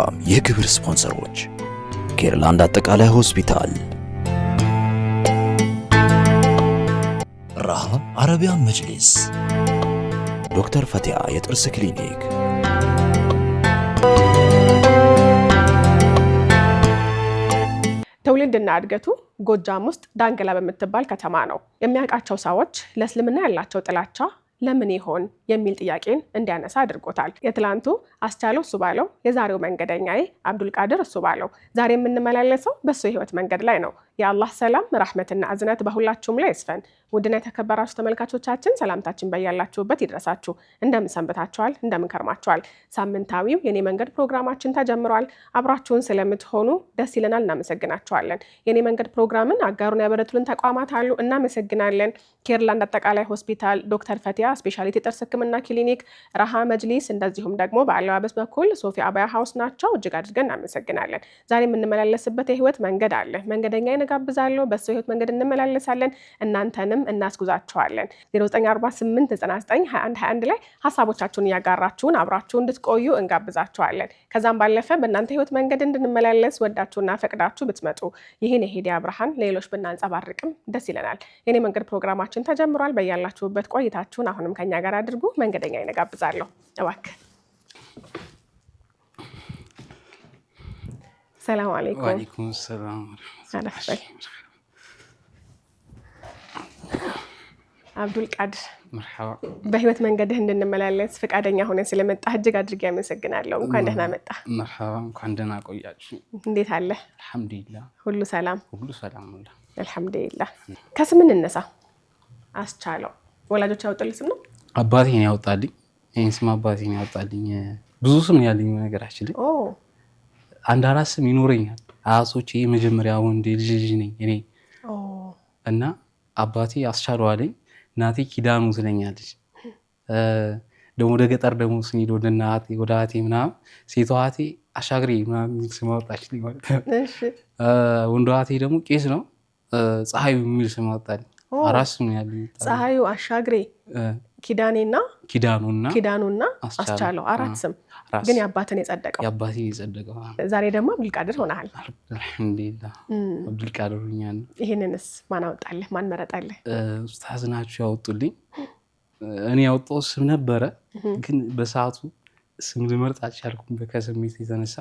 ፕሮግራም የክብር ስፖንሰሮች ኬርላንድ አጠቃላይ ሆስፒታል፣ ራሃ አረቢያን መጅሊስ፣ ዶክተር ፈቲያ የጥርስ ክሊኒክ። ትውልድና እድገቱ ጎጃም ውስጥ ዳንግላ በምትባል ከተማ ነው። የሚያውቃቸው ሰዎች ለእስልምና ያላቸው ጥላቻ ለምን ይሆን የሚል ጥያቄን እንዲያነሳ አድርጎታል። የትላንቱ አስቻለው እሱ ባለው፣ የዛሬው መንገደኛዬ አብዱልቃድር እሱ ባለው። ዛሬ የምንመላለሰው በሱ የህይወት መንገድ ላይ ነው። የአላህ ሰላም ረህመትና እዝነት በሁላችሁም ላይ ይስፈን። ውድና የተከበራችሁ ተመልካቾቻችን ሰላምታችን በያላችሁበት ይድረሳችሁ። እንደምን ሰንብታችኋል? እንደምን ከርማችኋል? ሳምንታዊው የኔ መንገድ ፕሮግራማችን ተጀምሯል። አብራችሁን ስለምትሆኑ ደስ ይለናል፣ እናመሰግናችኋለን። የኔ መንገድ ፕሮግራምን አጋሩን ያበረቱልን ተቋማት አሉ፣ እናመሰግናለን። ኬርላንድ አጠቃላይ ሆስፒታል፣ ዶክተር ፈቲያ ስፔሻሊቲ ጥርስ ህክምና ክሊኒክ፣ ራሃ መጅሊስ፣ እንደዚሁም ደግሞ በአለባበስ በኩል ሶፊ አባያ ሀውስ ናቸው። እጅግ አድርገን እናመሰግናለን። ዛሬ የምንመላለስበት የህይወት መንገድ አለ። መንገደኛ ይነጋብዛለሁ፣ በሱ የህይወት መንገድ እንመላለሳለን። እናንተንም እናስጉዛችኋለን። 0948992121 ላይ ሀሳቦቻችሁን እያጋራችሁን አብራችሁ እንድትቆዩ እንጋብዛችኋለን። ከዛም ባለፈ በእናንተ ህይወት መንገድ እንድንመላለስ ወዳችሁና ፈቅዳችሁ ብትመጡ ይህን የሂዳያ ብርሃን ሌሎች ብናንጸባርቅም ደስ ይለናል። የኔ መንገድ ፕሮግራማችን ተጀምሯል። በያላችሁበት ቆይታችሁን አሁንም ከኛ ጋር አድርጉ። መንገደኛ ይነጋብዛለሁ። እባክህ። ሰላም አለይኩም። ወአለይኩም ሰላም። አብዱልቃድር መርሐባ። በህይወት መንገድህ እንድንመላለስ ፈቃደኛ ሆነ ስለመጣህ እጅግ አድርጌ አመሰግናለሁ። እንኳን ደህና መጣህ። መርሐባ፣ እንኳን ደህና ቆያችሁ። እንዴት አለ? አልሐምዱሊላህ፣ ሁሉ ሰላም? ሁሉ ሰላም ነው። አልሐምዱሊላህ። ከስም እንነሳ። አስቻለው ወላጆች ያወጡልህ ስም ነው? አባቴ ነው ያወጣልኝ። ይሄን ስም አባቴ ነው ያወጣልኝ። ብዙ ስም ነው ያለኝ ነገራችን ላይ። አንድ አራት ስም ይኖረኛል። አያቶቼ የመጀመሪያ ወንድ ልጅ ነኝ እኔ እና አባቴ አስቻለው አለኝ። እናቴ ኪዳኑ ትለኛለች። ደግሞ ወደ ገጠር ደግሞ ስንሄድ ወደ እናቴ ወደ አቴ ምናምን ሴቷ አቴ አሻግሬ ምናምን ስም አወጣችልኝ ማለት ነው። ወንዱ አቴ ደግሞ ቄስ ነው፣ ፀሐዩ የሚል ስም አወጣልኝ። አራት ስም ያለኝ። ፀሐዩ፣ አሻግሬ፣ ኪዳኑና አስቻለው አራት ስም። ግን የአባትን የጸደቀው ዛሬ ደግሞ አብዱልቃድር ሆነሃል። አልሐምዱሊላህ አብዱልቃድር ሆኛለሁ። ይህንንስ ማን አወጣልህ? ማን መረጠልህ? ኡስታዝ ናቸው ያወጡልኝ። እኔ ያወጣው ስም ነበረ፣ ግን በሰዓቱ ስም ልመርጥ አልቻልኩም ከስሜት የተነሳ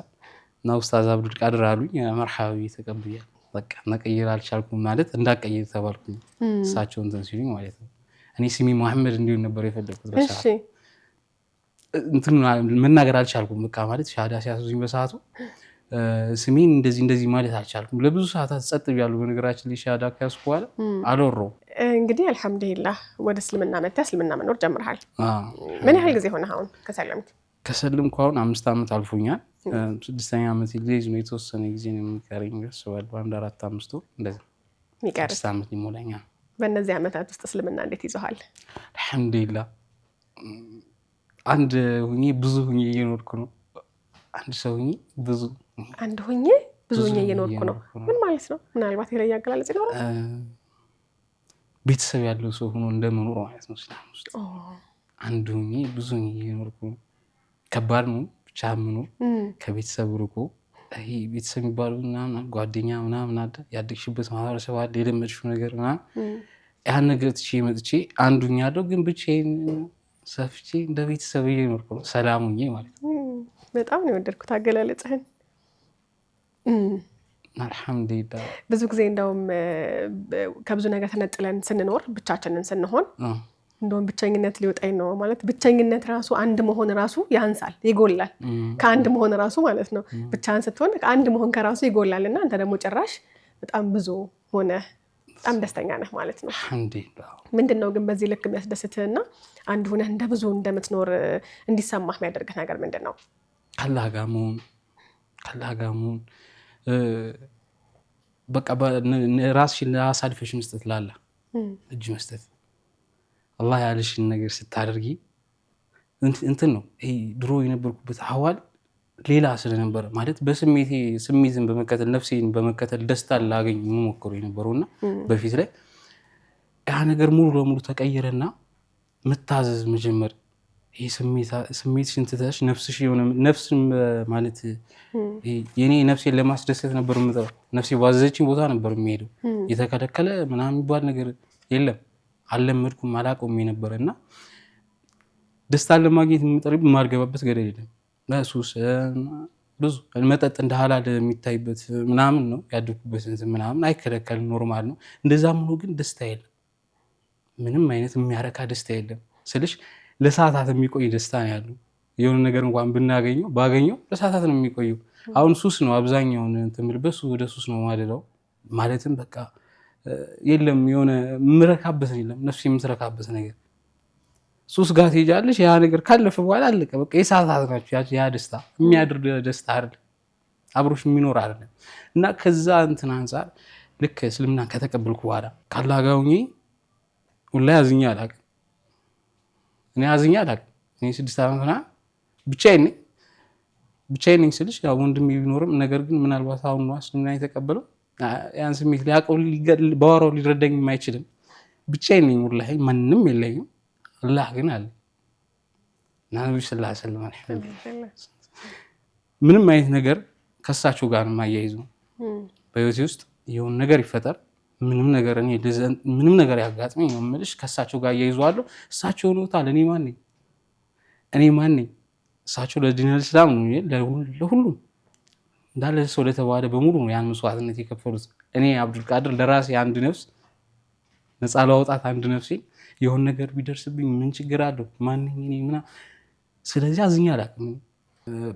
እና ኡስታዝ አብዱልቃድር አሉኝ። መርሐባ ተቀብያለሁ። በቃ መቀየር አልቻልኩም ማለት እንዳቀየር ተባልኩኝ። እሳቸው እንትን ሲሉኝ ማለት ነው። እኔ ስሜ መሐመድ እንዲሆን ነበር የፈለኩት በሰዓቱ። እንትን መናገር አልቻልኩም። በቃ ማለት ሻሃዳ ሲያስዙኝ በሰዓቱ ስሜን እንደዚህ ማለት አልቻልኩም። ለብዙ ሰዓታት ጸጥ ብያለሁ። በነገራችን ላይ ሻሃዳ ከያዝኩ በኋላ አልወራሁም። እንግዲህ አልሐምዱሊላህ ወደ እስልምና መጥተህ እስልምና መኖር ጀምረሃል። ምን ያህል ጊዜ ሆነህ አሁን ከሰለምክ? ከሰለምኩ አሁን 5 ዓመት አልፎኛል። 6ኛ ዓመት ልጅ ነው። የተወሰነ ጊዜ ነው የሚቀረኝ። ያስባል አንድ 4-5 ወር እንደዚህ የሚቀር 6 ዓመት ሊሞላኛል። በእነዚህ ዓመታት ውስጥ እስልምና እንዴት ይዞሃል? አልሐምዱሊላህ አንድ ሁኜ ብዙ ሁኜ እየኖርኩ ነው። አንድ ሰው ሁኜ ብዙ እየኖርኩ ነው። ምን ማለት ነው? ምናልባት የተለየ አገላለጽ ይኖራል? ቤተሰብ ያለው ሰው ሆኖ እንደመኖር ማለት ነው። እስላም ውስጥ አንድ ሁኜ ብዙ ሁኜ እየኖርኩ ነው። ከባድ ነው ብቻ መኖር ከቤተሰብ ርቆ። ይሄ ቤተሰብ የሚባለው ምናምን ጓደኛ ምናምን አለ፣ ያደግሽበት ማህበረሰብ አለ፣ የለመድሽው ነገር ምናምን ያን ነገር ትቼ መጥቼ አንድ ሁኛለሁ። ግን ብቻዬን ሰፍቼ እንደ ቤተሰብ እየኖርኩ ነው። ሰላም ሁኜ ማለት ነው። በጣም ነው የወደድኩት አገላለጽህን። አልሐምዱሊላህ ብዙ ጊዜ እንደውም ከብዙ ነገር ተነጥለን ስንኖር ብቻችንን ስንሆን እንደውም ብቸኝነት ሊወጣኝ ነው ማለት ብቸኝነት ራሱ አንድ መሆን ራሱ ያንሳል፣ ይጎላል። ከአንድ መሆን ራሱ ማለት ነው። ብቻህን ስትሆን አንድ መሆን ከራሱ ይጎላል። እና አንተ ደግሞ ጭራሽ በጣም ብዙ ሆነ በጣም ደስተኛ ነህ ማለት ነው። አልሐምዱሊላህ። ምንድነው ግን በዚህ ልክ የሚያስደስትህና አንድ ሆነህ እንደ ብዙ እንደምትኖር እንዲሰማህ የሚያደርግህ ነገር ምንድነው? ከአላህ ጋር መሆን በቃ ራስሽን አሳልፈሽ መስጠት፣ ላላ እጅ መስጠት። አላህ ያለሽን ነገር ስታደርጊ እንትን ነው። ይሄ ድሮ የነበርኩበት አህዋል ሌላ ስለነበረ ማለት ስሜትን በመከተል ነፍሴን በመከተል ደስታ ላገኝ መሞከሩ የነበረውና በፊት ላይ ያ ነገር ሙሉ ለሙሉ ተቀየረና መታዘዝ መጀመር ይሄ ስሜትሽን ትተሽ ነፍስሽ የሆነ ነፍስ ማለት የኔ ነፍሴን ለማስደሰት ነበር የምጠራው። ነፍሴ ባዘዘችኝ ቦታ ነበር የሚሄደው። የተከለከለ ምናምን የሚባል ነገር የለም። አልለመድኩም አላውቀውም የነበረ እና ደስታን ለማግኘት የምጠሪብ የማልገባበት ገደል የለም። ሱስ ብዙ መጠጥ እንደ ሀላል የሚታይበት ምናምን ነው ያደኩበት ምናምን አይከለከልም፣ ኖርማል ነው። እንደዛም ሆኖ ግን ደስታ የለም። ምንም አይነት የሚያረካ ደስታ የለም ስልሽ ለሰዓታት የሚቆይ ደስታ ነው ያለው። የሆነ ነገር እንኳን ባገኘው ለሰዓታት ነው የሚቆየው። አሁን ሱስ ነው አብዛኛውን ትምልበት ወደ ሱስ ነው ማለለው። ማለትም በቃ የለም የሆነ የምረካበት የለም፣ ነፍስ የምትረካበት ነገር። ሱስ ጋር ትሄጃለሽ፣ ያ ነገር ካለፈ በኋላ አለቀ በቃ። የሰዓታት ናቸው ያ ደስታ፣ የሚያድር ደስታ አይደለም፣ አብሮሽ የሚኖር አይደለም። እና ከዛ እንትን አንጻር ልክ እስልምና ከተቀበልኩ በኋላ ካላህ ጋር ሆኜ ወላሂ አዝኜ አላውቅም። እኔ አዝኜ አላውቅም። እኔ 6 ዓመት ምናምን ብቻዬን ነኝ ስልሽ ያው ወንድሜ ቢኖርም ነገር ግን ምናልባት አሁን ነው እስልምና የተቀበለው ያን ስሜት ሊያውቀው ባወራው ሊረዳኝ አይችልም። ብቻዬን ነኝ ወላሂ ማንም የለኝም። አላህ ግን አለ እና ነብዩ ሰለላሁ ዐለይሂ ወሰለም ምንም አይነት ነገር ከእሳቸው ጋር የማያይዙ በህይወቴ ውስጥ የሆነ ነገር ይፈጠር ምንም ነገር ያጋጥመኝ ነው የምልሽ ከእሳቸው ጋር እያይዘዋለሁ። እሳቸው ነውታል። እኔ ማን ነኝ? እሳቸው ለዲነል እስላም ነው ለሁሉም እንዳለ ሰው ለተባለ በሙሉ ነው ያን መስዋዕትነት የከፈሉት። እኔ አብዱልቃድር ለራሴ አንድ ነፍስ ነፃ ለማውጣት አንድ ነፍሴ የሆነ ነገር ቢደርስብኝ ምን ችግር አለው? ማን ነኝ እኔ ምናምን። ስለዚህ አዝኜ አላውቅም።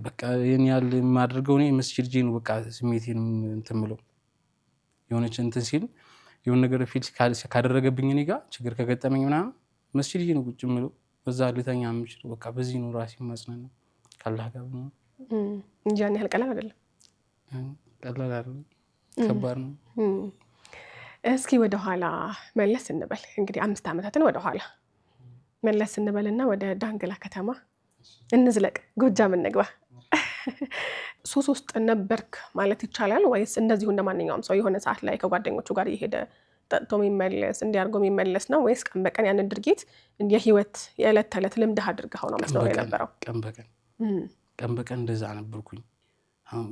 በቃ የኔ ያለ የማደርገው እኔ መስጂድ ጄ ነው በቃ ስሜቴን እንትን የምለው የሆነች እንትን ሲል የሆነ ነገር ፊል ካደረገብኝ እኔ ጋር ችግር ከገጠመኝ ምናምን መስጂድ ጄ ነው ቁጭ የምለው። በዛ ልተኛ የምችለው በቃ በዚህ ነው ራሴ ማጽናናው ካላህ ጋር ነው እንጂ ያን ያህል ቀላል አይደለም። ቀላል አይደለም፣ ከባድ ነው። እስኪ ወደ ኋላ መለስ እንበል እንግዲህ 5 ዓመታትን ወደ ኋላ መለስ እንበልና ወደ ዳንግላ ከተማ እንዝለቅ፣ ጎጃም እንግባ። ሱስ ውስጥ ነበርክ ማለት ይቻላል ወይስ እንደዚሁ እንደማንኛውም ሰው የሆነ ሰዓት ላይ ከጓደኞቹ ጋር እየሄደ ጠጥቶ የሚመለስ እንዲያርጎ የሚመለስ ነው ወይስ ቀን በቀን ያንን ድርጊት የህይወት የዕለት ተዕለት ልምድህ አድርገው ነው መስሎ የነበረው? ቀን በቀን እንደዛ ነበርኩኝ። አሁን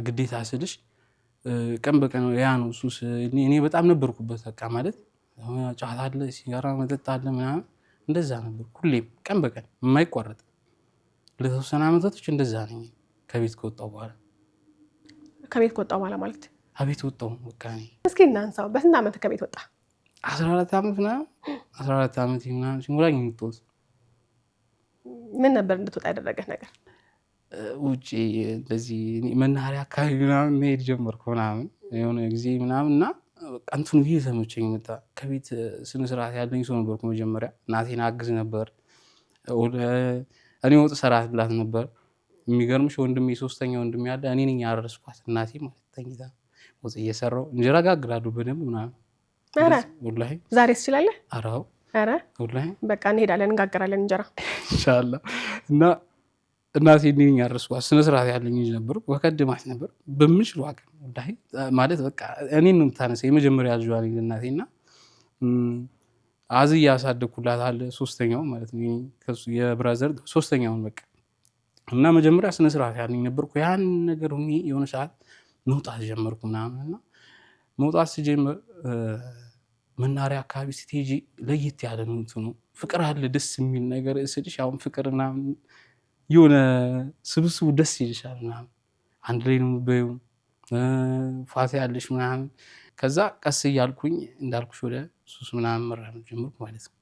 ግዴታ ስልሽ ቀን በቀን ያ ነው ሱስ። እኔ በጣም ነበርኩበት በቃ ማለት ጫት አለ፣ ሲጋራ መጠጥ አለ ምናምን እንደዛ ነበር ሁሌም ቀን በቀን የማይቋረጥ ለተወሰነ ዓመታቶች እንደዛ ነኝ። ከቤት ከወጣሁ በኋላ ማለት አቤት ወጣሁ በቃ እኔ እስኪ እናንሳው። በስንት ዓመት ከቤት ወጣ? 14 ዓመት ምናምን 14 ዓመት ምናምን ሲሞላኝ የምትወጣው። ምን ነበር እንድትወጣ ያደረገህ ነገር? ውጪ እንደዚህ መናኸሪያ አካባቢ ምናምን መሄድ ጀመርኩ ምናምን የሆነ ጊዜ ምናምን እና አንቱን እየተመቸኝ መጣ። ከቤት ስነ ስርዓት ያለኝ ሰው ነበርኩ መጀመሪያ። እናቴን አግዝ ነበር፣ እኔ ወጥ ሰራላት ነበር። የሚገርምሽ ወንድሜ 3ኛ ወንድሜ ያለ እኔ ነኝ ያረስኳት። እናቴ ማለት ተኝታ ወጥ እየሰራው እንጀራ ጋግራለሁ በደንብ ምናምን። ኧረ ወላሂ ዛሬስ ትችላለህ? ኧረ ወላሂ በቃ እንሄዳለን እንጋግራለን እንጀራ ኢንሻአላህ። እና እናቴ እኔ ነኝ ያረስኳት። ስነ ስርዓት ያለኝ ልጅ ነበር። ወከድማት ነበር በምችለው አቅም ወላሂ ማለት በቃ እኔን ነው የምታነሳው። የመጀመሪያ ልጇ ነኝ እናቴና አዝዬ ያሳደግኩላት አለ 3ኛው ማለት ነው ከሱ የብራዘር 3ኛውን በቃ እና መጀመሪያ ስነ ስርዓት ያለኝ ነበርኩ። ያን ነገር ሆኜ የሆነ ሰዓት መውጣት ጀመርኩ ምናምን እና መውጣት ስጀምር መናኸሪያ አካባቢ ስትሄጂ ለየት ያለ ነው እንትኑ ፍቅር አለ፣ ደስ የሚል ነገር ስልሽ አሁን ፍቅር ምናምን የሆነ ስብስቡ ደስ ይልሻል ምናምን አንድ ላይ ነው በዩ ፋታ ያለሽ ምናምን። ከዛ ቀስ እያልኩኝ እንዳልኩሽ ወደ ሱስ ምናምን መራመድ ጀመርኩ ማለት ነው።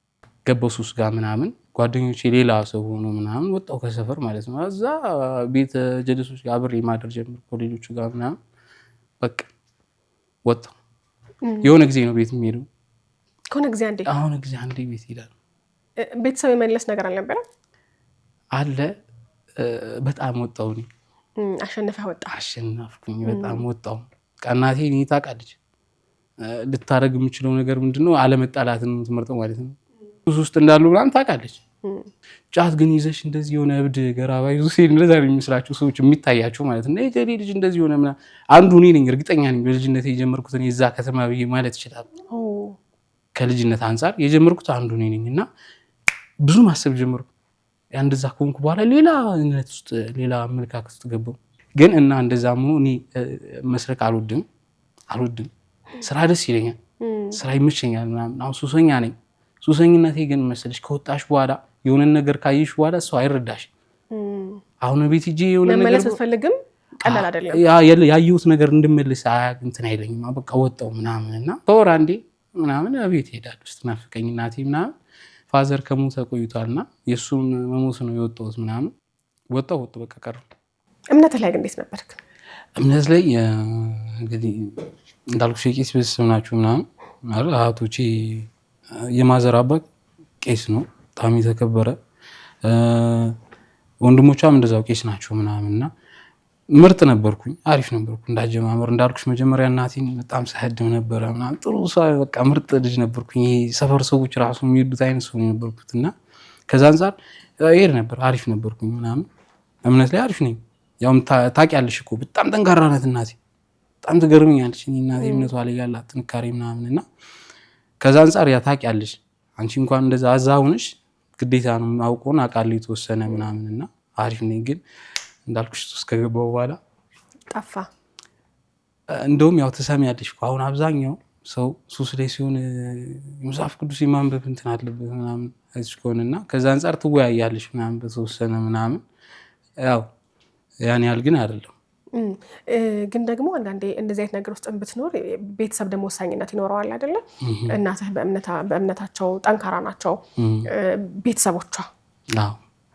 ገባሁ ሱስ ጋር ምናምን ጓደኞቼ ሌላ ሰው ሆኖ ምናምን ወጣሁ ከሰፈር ማለት ነው። እዛ ቤት ጀለሶች ጋር አብሬ ማደር ጀመርኩ ከሌሎቹ ጋር ምናምን በቃ ወጣሁ። የሆነ ጊዜ ነው ቤት የሚሄደው። ከሆነ ጊዜ አንዴ ቤት ይሄዳል። ቤተሰብ የመለስ ነገር አልነበረም አለ። በጣም ወጣሁ እኔ። አሸንፈህ ወጣ? አሸነፍኩኝ፣ በጣም ወጣሁ። እናቴ እኔ ታውቃለች ልታደርግ የምችለው ነገር ምንድነው አለመጣላትን የምትመርጠው ማለት ነው። ሱስ ውስጥ እንዳሉ ምናምን ታውቃለች። ጫት ግን ይዘሽ እንደዚህ የሆነ እብድ ገራባ ይዞ ሲል እንደዛ ነው የሚመስላቸው ሰዎች የሚታያቸው ማለት ነው። የጀሌ ልጅ እንደዚህ ሆነ ምናምን አንዱ እኔ ነኝ፣ እርግጠኛ ነኝ። በልጅነት የጀመርኩት እኔ እዛ ከተማ ብዬ ማለት ይችላል። ከልጅነት አንጻር የጀመርኩት አንዱ እኔ ነኝ እና ብዙ ማሰብ ጀመርኩ። እንደዛ ከሆንኩ በኋላ ሌላ እምነት ውስጥ ሌላ አመለካከት ውስጥ ገባሁ። ግን እና እንደዛ ሆኖ እኔ መስረቅ አልወድም፣ ስራ ደስ ይለኛል፣ ስራ ይመቸኛል ምናምን። አሁን ሱሰኛ ነኝ። ሱሰኝነቴ ግን መሰለሽ ከወጣሽ በኋላ የሆነ ነገር ካየሽ በኋላ ሰው አይረዳሽ። አሁን ቤት ሂጂ የሆነ ነገር መመለስ ስትፈልግም ቀላል አይደለም። ያየሁት ነገር እንድመለስ እንትን አይለኝም። በቃ ወጣው ምናምን እና በወር አንዴ ምናምን ቤት እሄዳለሁ ስትናፍቀኝ እናቴ ምናምን። ፋዘር ከሞተ ቆይቷልና የእሱን መሞት ነው የወጣሁት ምናምን። ወጣሁ በቃ ቀረሁ። እምነት ላይ ግን እንዴት ነበርክ? እምነት ላይ እንግዲህ እንዳልኩሽ የቄስ ቤተሰብ ናቸው ምናምን አይደል። አያቶቼ የማዘር አባት ቄስ ነው፣ በጣም የተከበረ። ወንድሞቿም እንደዛው ቄስ ናቸው ምናምንና ምርጥ ነበርኩኝ፣ አሪፍ ነበርኩ እንዳጀማመር። እንዳልኩሽ መጀመሪያ እናቴን በጣም ሳህድም ነበረ ምናምን። ጥሩ ሰው በቃ ምርጥ ልጅ ነበርኩኝ። ይሄ ሰፈር ሰዎች ራሱ የሚወዱት አይነት ሰው ነበርኩት እና ከዛ አንፃር ይሄድ ነበር፣ አሪፍ ነበርኩኝ ምናምን። እምነት ላይ አሪፍ ነኝ። ያው ታውቂያለሽ እኮ በጣም ጠንካራ ናት እናቴ፣ በጣም ትገርምኛለች እናቴ እምነቷ ላይ ያላት ጥንካሬ ምናምን እና ከዛ አንፃር ያ ታውቂያለሽ አንቺ እንኳን እንደዛ አዛውንሽ ግዴታ ነው አውቆን አውቃለሁ የተወሰነ ምናምን እና አሪፍ ነኝ። ግን እንዳልኩሽ ሱስ ከገባው በኋላ ጠፋ። እንደውም ያው ትሰሚያለሽ እኮ አሁን አብዛኛው ሰው ሱስ ላይ ሲሆን መጽሐፍ ቅዱስ የማንበብ እንትን አለበት ምናምን አይተሽ ከሆነና ከዛ አንፃር ትወያያለሽ ምናምን በተወሰነ ምናምን። ያው ያን ያህል ግን አይደለም። ግን ደግሞ አንዳንዴ እንደዚህ አይነት ነገር ውስጥ ብትኖር ቤተሰብ ደግሞ ወሳኝነት ይኖረዋል አይደለ? እናትህ በእምነታቸው ጠንካራ ናቸው ቤተሰቦቿ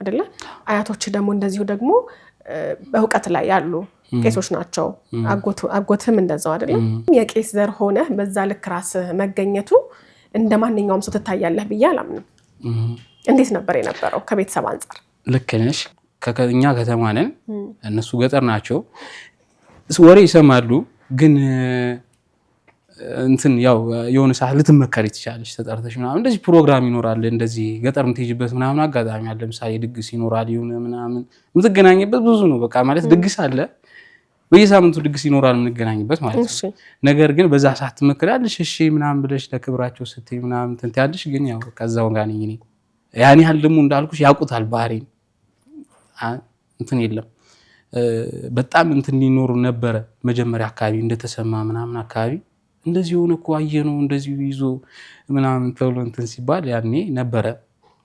አይደለ? አያቶች ደግሞ እንደዚሁ ደግሞ በእውቀት ላይ ያሉ ቄሶች ናቸው። አጎትም እንደዛው አይደለ? የቄስ ዘር ሆነ በዛ ልክ ራስህ መገኘቱ እንደ ማንኛውም ሰው ትታያለህ ብዬ አላምንም። እንዴት ነበር የነበረው ከቤተሰብ አንጻር? ልክ ነሽ። እኛ ከተማ ነን፣ እነሱ ገጠር ናቸው። ወሬ ይሰማሉ፣ ግን እንትን ያው የሆነ ሰዓት ልትመከሪ ትችላለሽ ተጠርተሽ ምናምን። እንደዚህ ፕሮግራም ይኖራል፣ እንደዚህ ገጠር የምትሄጂበት ምናምን አጋጣሚ አለ። ለምሳሌ ድግስ ይኖራል፣ የሆነ ምናምን የምትገናኝበት ብዙ ነው። በቃ ማለት ድግስ አለ፣ በየሳምንቱ ድግስ ይኖራል የምንገናኝበት ማለት ነው። ነገር ግን በዛ ሰዓት ትመክሪያለሽ፣ እሺ ምናምን ብለሽ ለክብራቸው ስትይ ምናምን እንትን ትያለሽ። ግን ያው ከዛው ጋር ነኝ እኔ። ያን ያህል ደግሞ እንዳልኩሽ ያውቁታል ባህሪን እንትን የለም። በጣም እንትን ሊኖሩ ነበረ መጀመሪያ አካባቢ እንደተሰማ ምናምን አካባቢ እንደዚህ ሆነ እኮ አየነው እንደዚህ ይዞ ምናምን ተብሎ እንትን ሲባል ያኔ ነበረ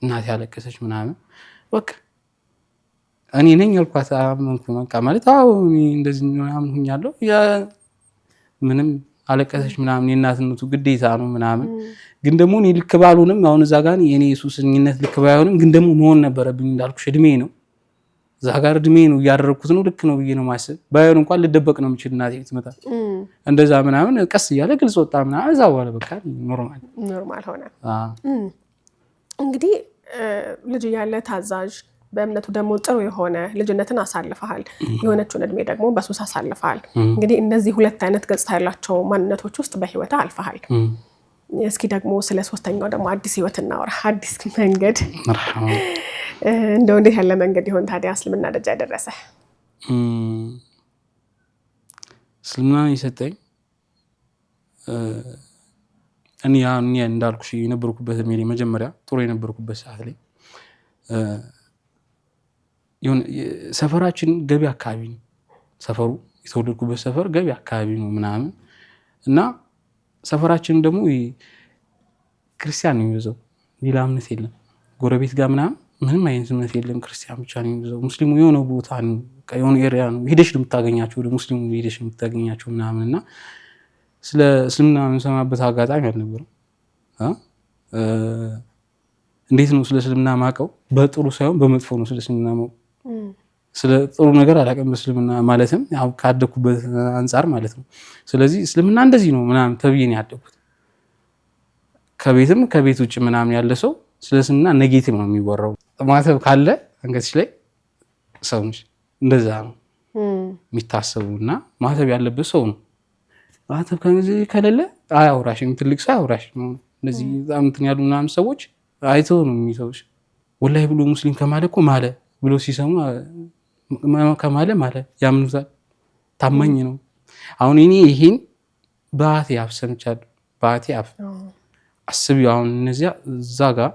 እናቴ ያለቀሰች ምናምን። በቃ እኔ ነኝ ያልኳት አመንኩ። በቃ ማለት አዎ እንደዚህ ምናምን ሁኛለሁ። ምንም አለቀሰች ምናምን የእናትነቱ ግዴታ ነው ምናምን። ግን ደግሞ እኔ ልክ ባልሆንም አሁን እዛ ጋር የኔ ሱሰኝነት ልክ ባይሆንም ግን ደግሞ መሆን ነበረብኝ። እንዳልኩሽ እድሜ ነው እዛ ጋር እድሜ ነው እያደረኩት ነው ልክ ነው ብዬ ነው ማሰብ። ባይሆን እንኳን ልደበቅ ነው የምችል እናቴ ትመጣ እንደዛ ምናምን ቀስ እያለ ግልጽ ወጣ ምናምን። እዛ በኋላ በቃ ኖርማል ሆነ። እንግዲህ ልጅ እያለ ታዛዥ፣ በእምነቱ ደግሞ ጥሩ የሆነ ልጅነትን አሳልፈሃል። የሆነችውን እድሜ ደግሞ በሱስ አሳልፈሃል። እንግዲህ እነዚህ ሁለት አይነት ገጽታ ያላቸው ማንነቶች ውስጥ በህይወት አልፈሃል። እስኪ ደግሞ ስለ ሶስተኛው ደግሞ አዲስ ህይወት እናወራ፣ አዲስ መንገድ። እንደው እንዴት ያለ መንገድ ይሆን ታዲያ እስልምና ደረጃ ያደረሰ? እስልምና የሰጠኝ እኔ እንዳልኩሽ የነበርኩበት መጀመሪያ ጥሩ የነበርኩበት ሰዓት ላይ ሰፈራችን ገቢ አካባቢ ነው። ሰፈሩ የተወለድኩበት ሰፈር ገቢ አካባቢ ነው ምናምን እና ሰፈራችን ደግሞ ክርስቲያን ነው የሚበዛው፣ ሌላ እምነት የለም። ጎረቤት ጋር ምንም አይነት እምነት የለም፣ ክርስቲያን ብቻ ነው የሚበዛው። ሙስሊሙ የሆነ ቦታ ነው፣ የሆነ ኤሪያ ነው ሄደሽ የምታገኛቸው፣ ወደ ሙስሊሙ ሄደሽ የምታገኛቸው ምናምን እና ስለ እስልምና የምንሰማበት አጋጣሚ አልነበረም። እንዴት ነው ስለ እስልምና ማቀው? በጥሩ ሳይሆን በመጥፎ ነው ስለ እስልምና ማቀው። ስለ ጥሩ ነገር አላውቅም በእስልምና ማለትም ያው ካደኩበት አንፃር ማለት ነው። ስለዚህ እስልምና እንደዚህ ነው ምናምን ተብዬ ነው ያደኩት። ከቤት ውጭ ምናምን ያለ ሰው ስለ እስልምና ኔጌቲቭ ነው የሚወራው። ማተብ ካለ አንገትሽ ላይ ሰው ነሽ፣ እንደዛ ነው የሚታሰቡና ማተብ ያለበት ሰው ነው። ማተብ ከሌለ አያውራሽም፣ ትልቅ ሰው አያውራሽም። እንደዚህ በጣም እንትን ያሉ ምናምን ሰዎች አይተው ነው የሚሰውሽ። ወላሂ ብሎ ሙስሊም ከማለ እኮ ማለ ብሎ ሲሰሙ ከማለ ያምኑታል። ታማኝ ነው። አሁን እኔ ይሄን በአቴ አፍ ሰምቻለሁ። በአቴ አፍ አስቢው። አሁን እነዚያ እዛ ጋር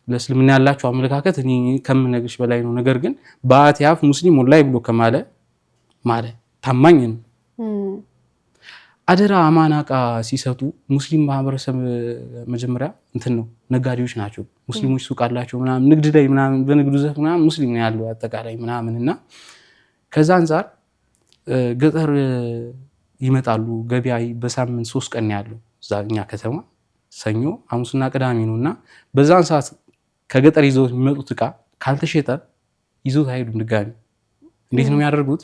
ለእስልምና ያላቸው አመለካከት እኔ ከምነግርሽ በላይ ነው። ነገር ግን በአቲያፍ ሙስሊም ወላሂ ብሎ ከማለ ታማኝ ነው። አደራ አማና ዕቃ ሲሰጡ ሙስሊም ማህበረሰብ መጀመሪያ እንትን ነው ነጋዴዎች ናቸው። ሙስሊሞች ሱቅ አላቸው ምናምን ንግድ ላይ ምናምን በንግዱ ዘርፍ ምናምን ሙስሊም ነው ያለው አጠቃላይ ምናምን እና ከዛ አንፃር ገጠር ይመጣሉ። ገበያ በሳምንት 3 ቀን ያለው እዛኛ ከተማ ሰኞ፣ ሐሙስና ቅዳሜ ነውና በዛን ሰዓት ከገጠር ይዘው የሚመጡት ዕቃ ካልተሸጠ ይዘው አይሄዱም ድጋሚ። እንዴት ነው የሚያደርጉት?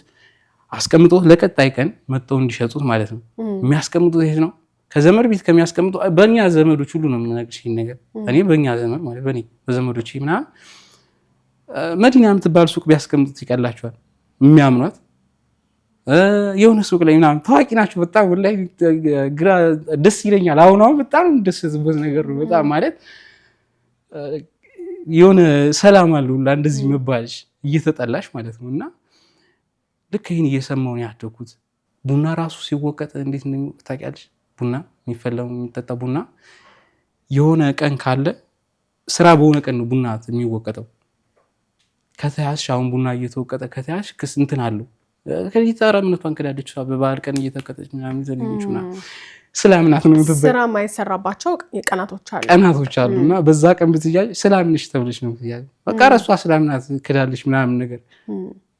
አስቀምጦት ለቀጣይ ቀን መጥተው እንዲሸጡት ማለት ነው። የሚያስቀምጡት ይሄ ነው። ከዘመድ ቤት ከሚያስቀምጡ በእኛ ዘመዶች ሁሉ ነው የምነግርሽ ይሄን ነገር። እኔ በእኛ ዘመድ ማለት በእኔ በዘመዶች ምናምን መዲና የምትባል ሱቅ ቢያስቀምጡት ይቀላቸዋል። የሚያምኗት የሆነ ሱቅ ላይ ምናምን ታዋቂ ናቸው በጣም ወላሂ ግራ ደስ ይለኛል። አሁን በጣም ደስበት ነገር ነው በጣም ማለት የሆነ ሰላም አለው እንደዚህ መባልሽ እየተጠላሽ ማለት ነው። እና ልክ ይህን እየሰማሁ ነው ያደኩት። ቡና ራሱ ሲወቀጥ እንዴት እንደሚወቀጥ ታውቂያለሽ? ቡና የሚፈላው የሚጠጣ ቡና የሆነ ቀን ካለ ስራ በሆነ ቀን ነው ቡና የሚወቀጠው። ከተያዝሽ አሁን ቡና እየተወቀጠ ከተያዝሽ ክስ እንትን አለው ከሊታራ ምንቷን ከዳደች በባህል ቀን እየተወቀጠች ምናምን ዘነኞች ምናምን ስላምናት ነው የምትበል ስራ የማይሰራባቸው ቀናቶች አሉና በዛ ቀን ብትያዥ ስላምንሽ ተብለሽ ነው ብትያዥ በቃ ረሷ ስላምናት ከዳለች ምናምን ነገር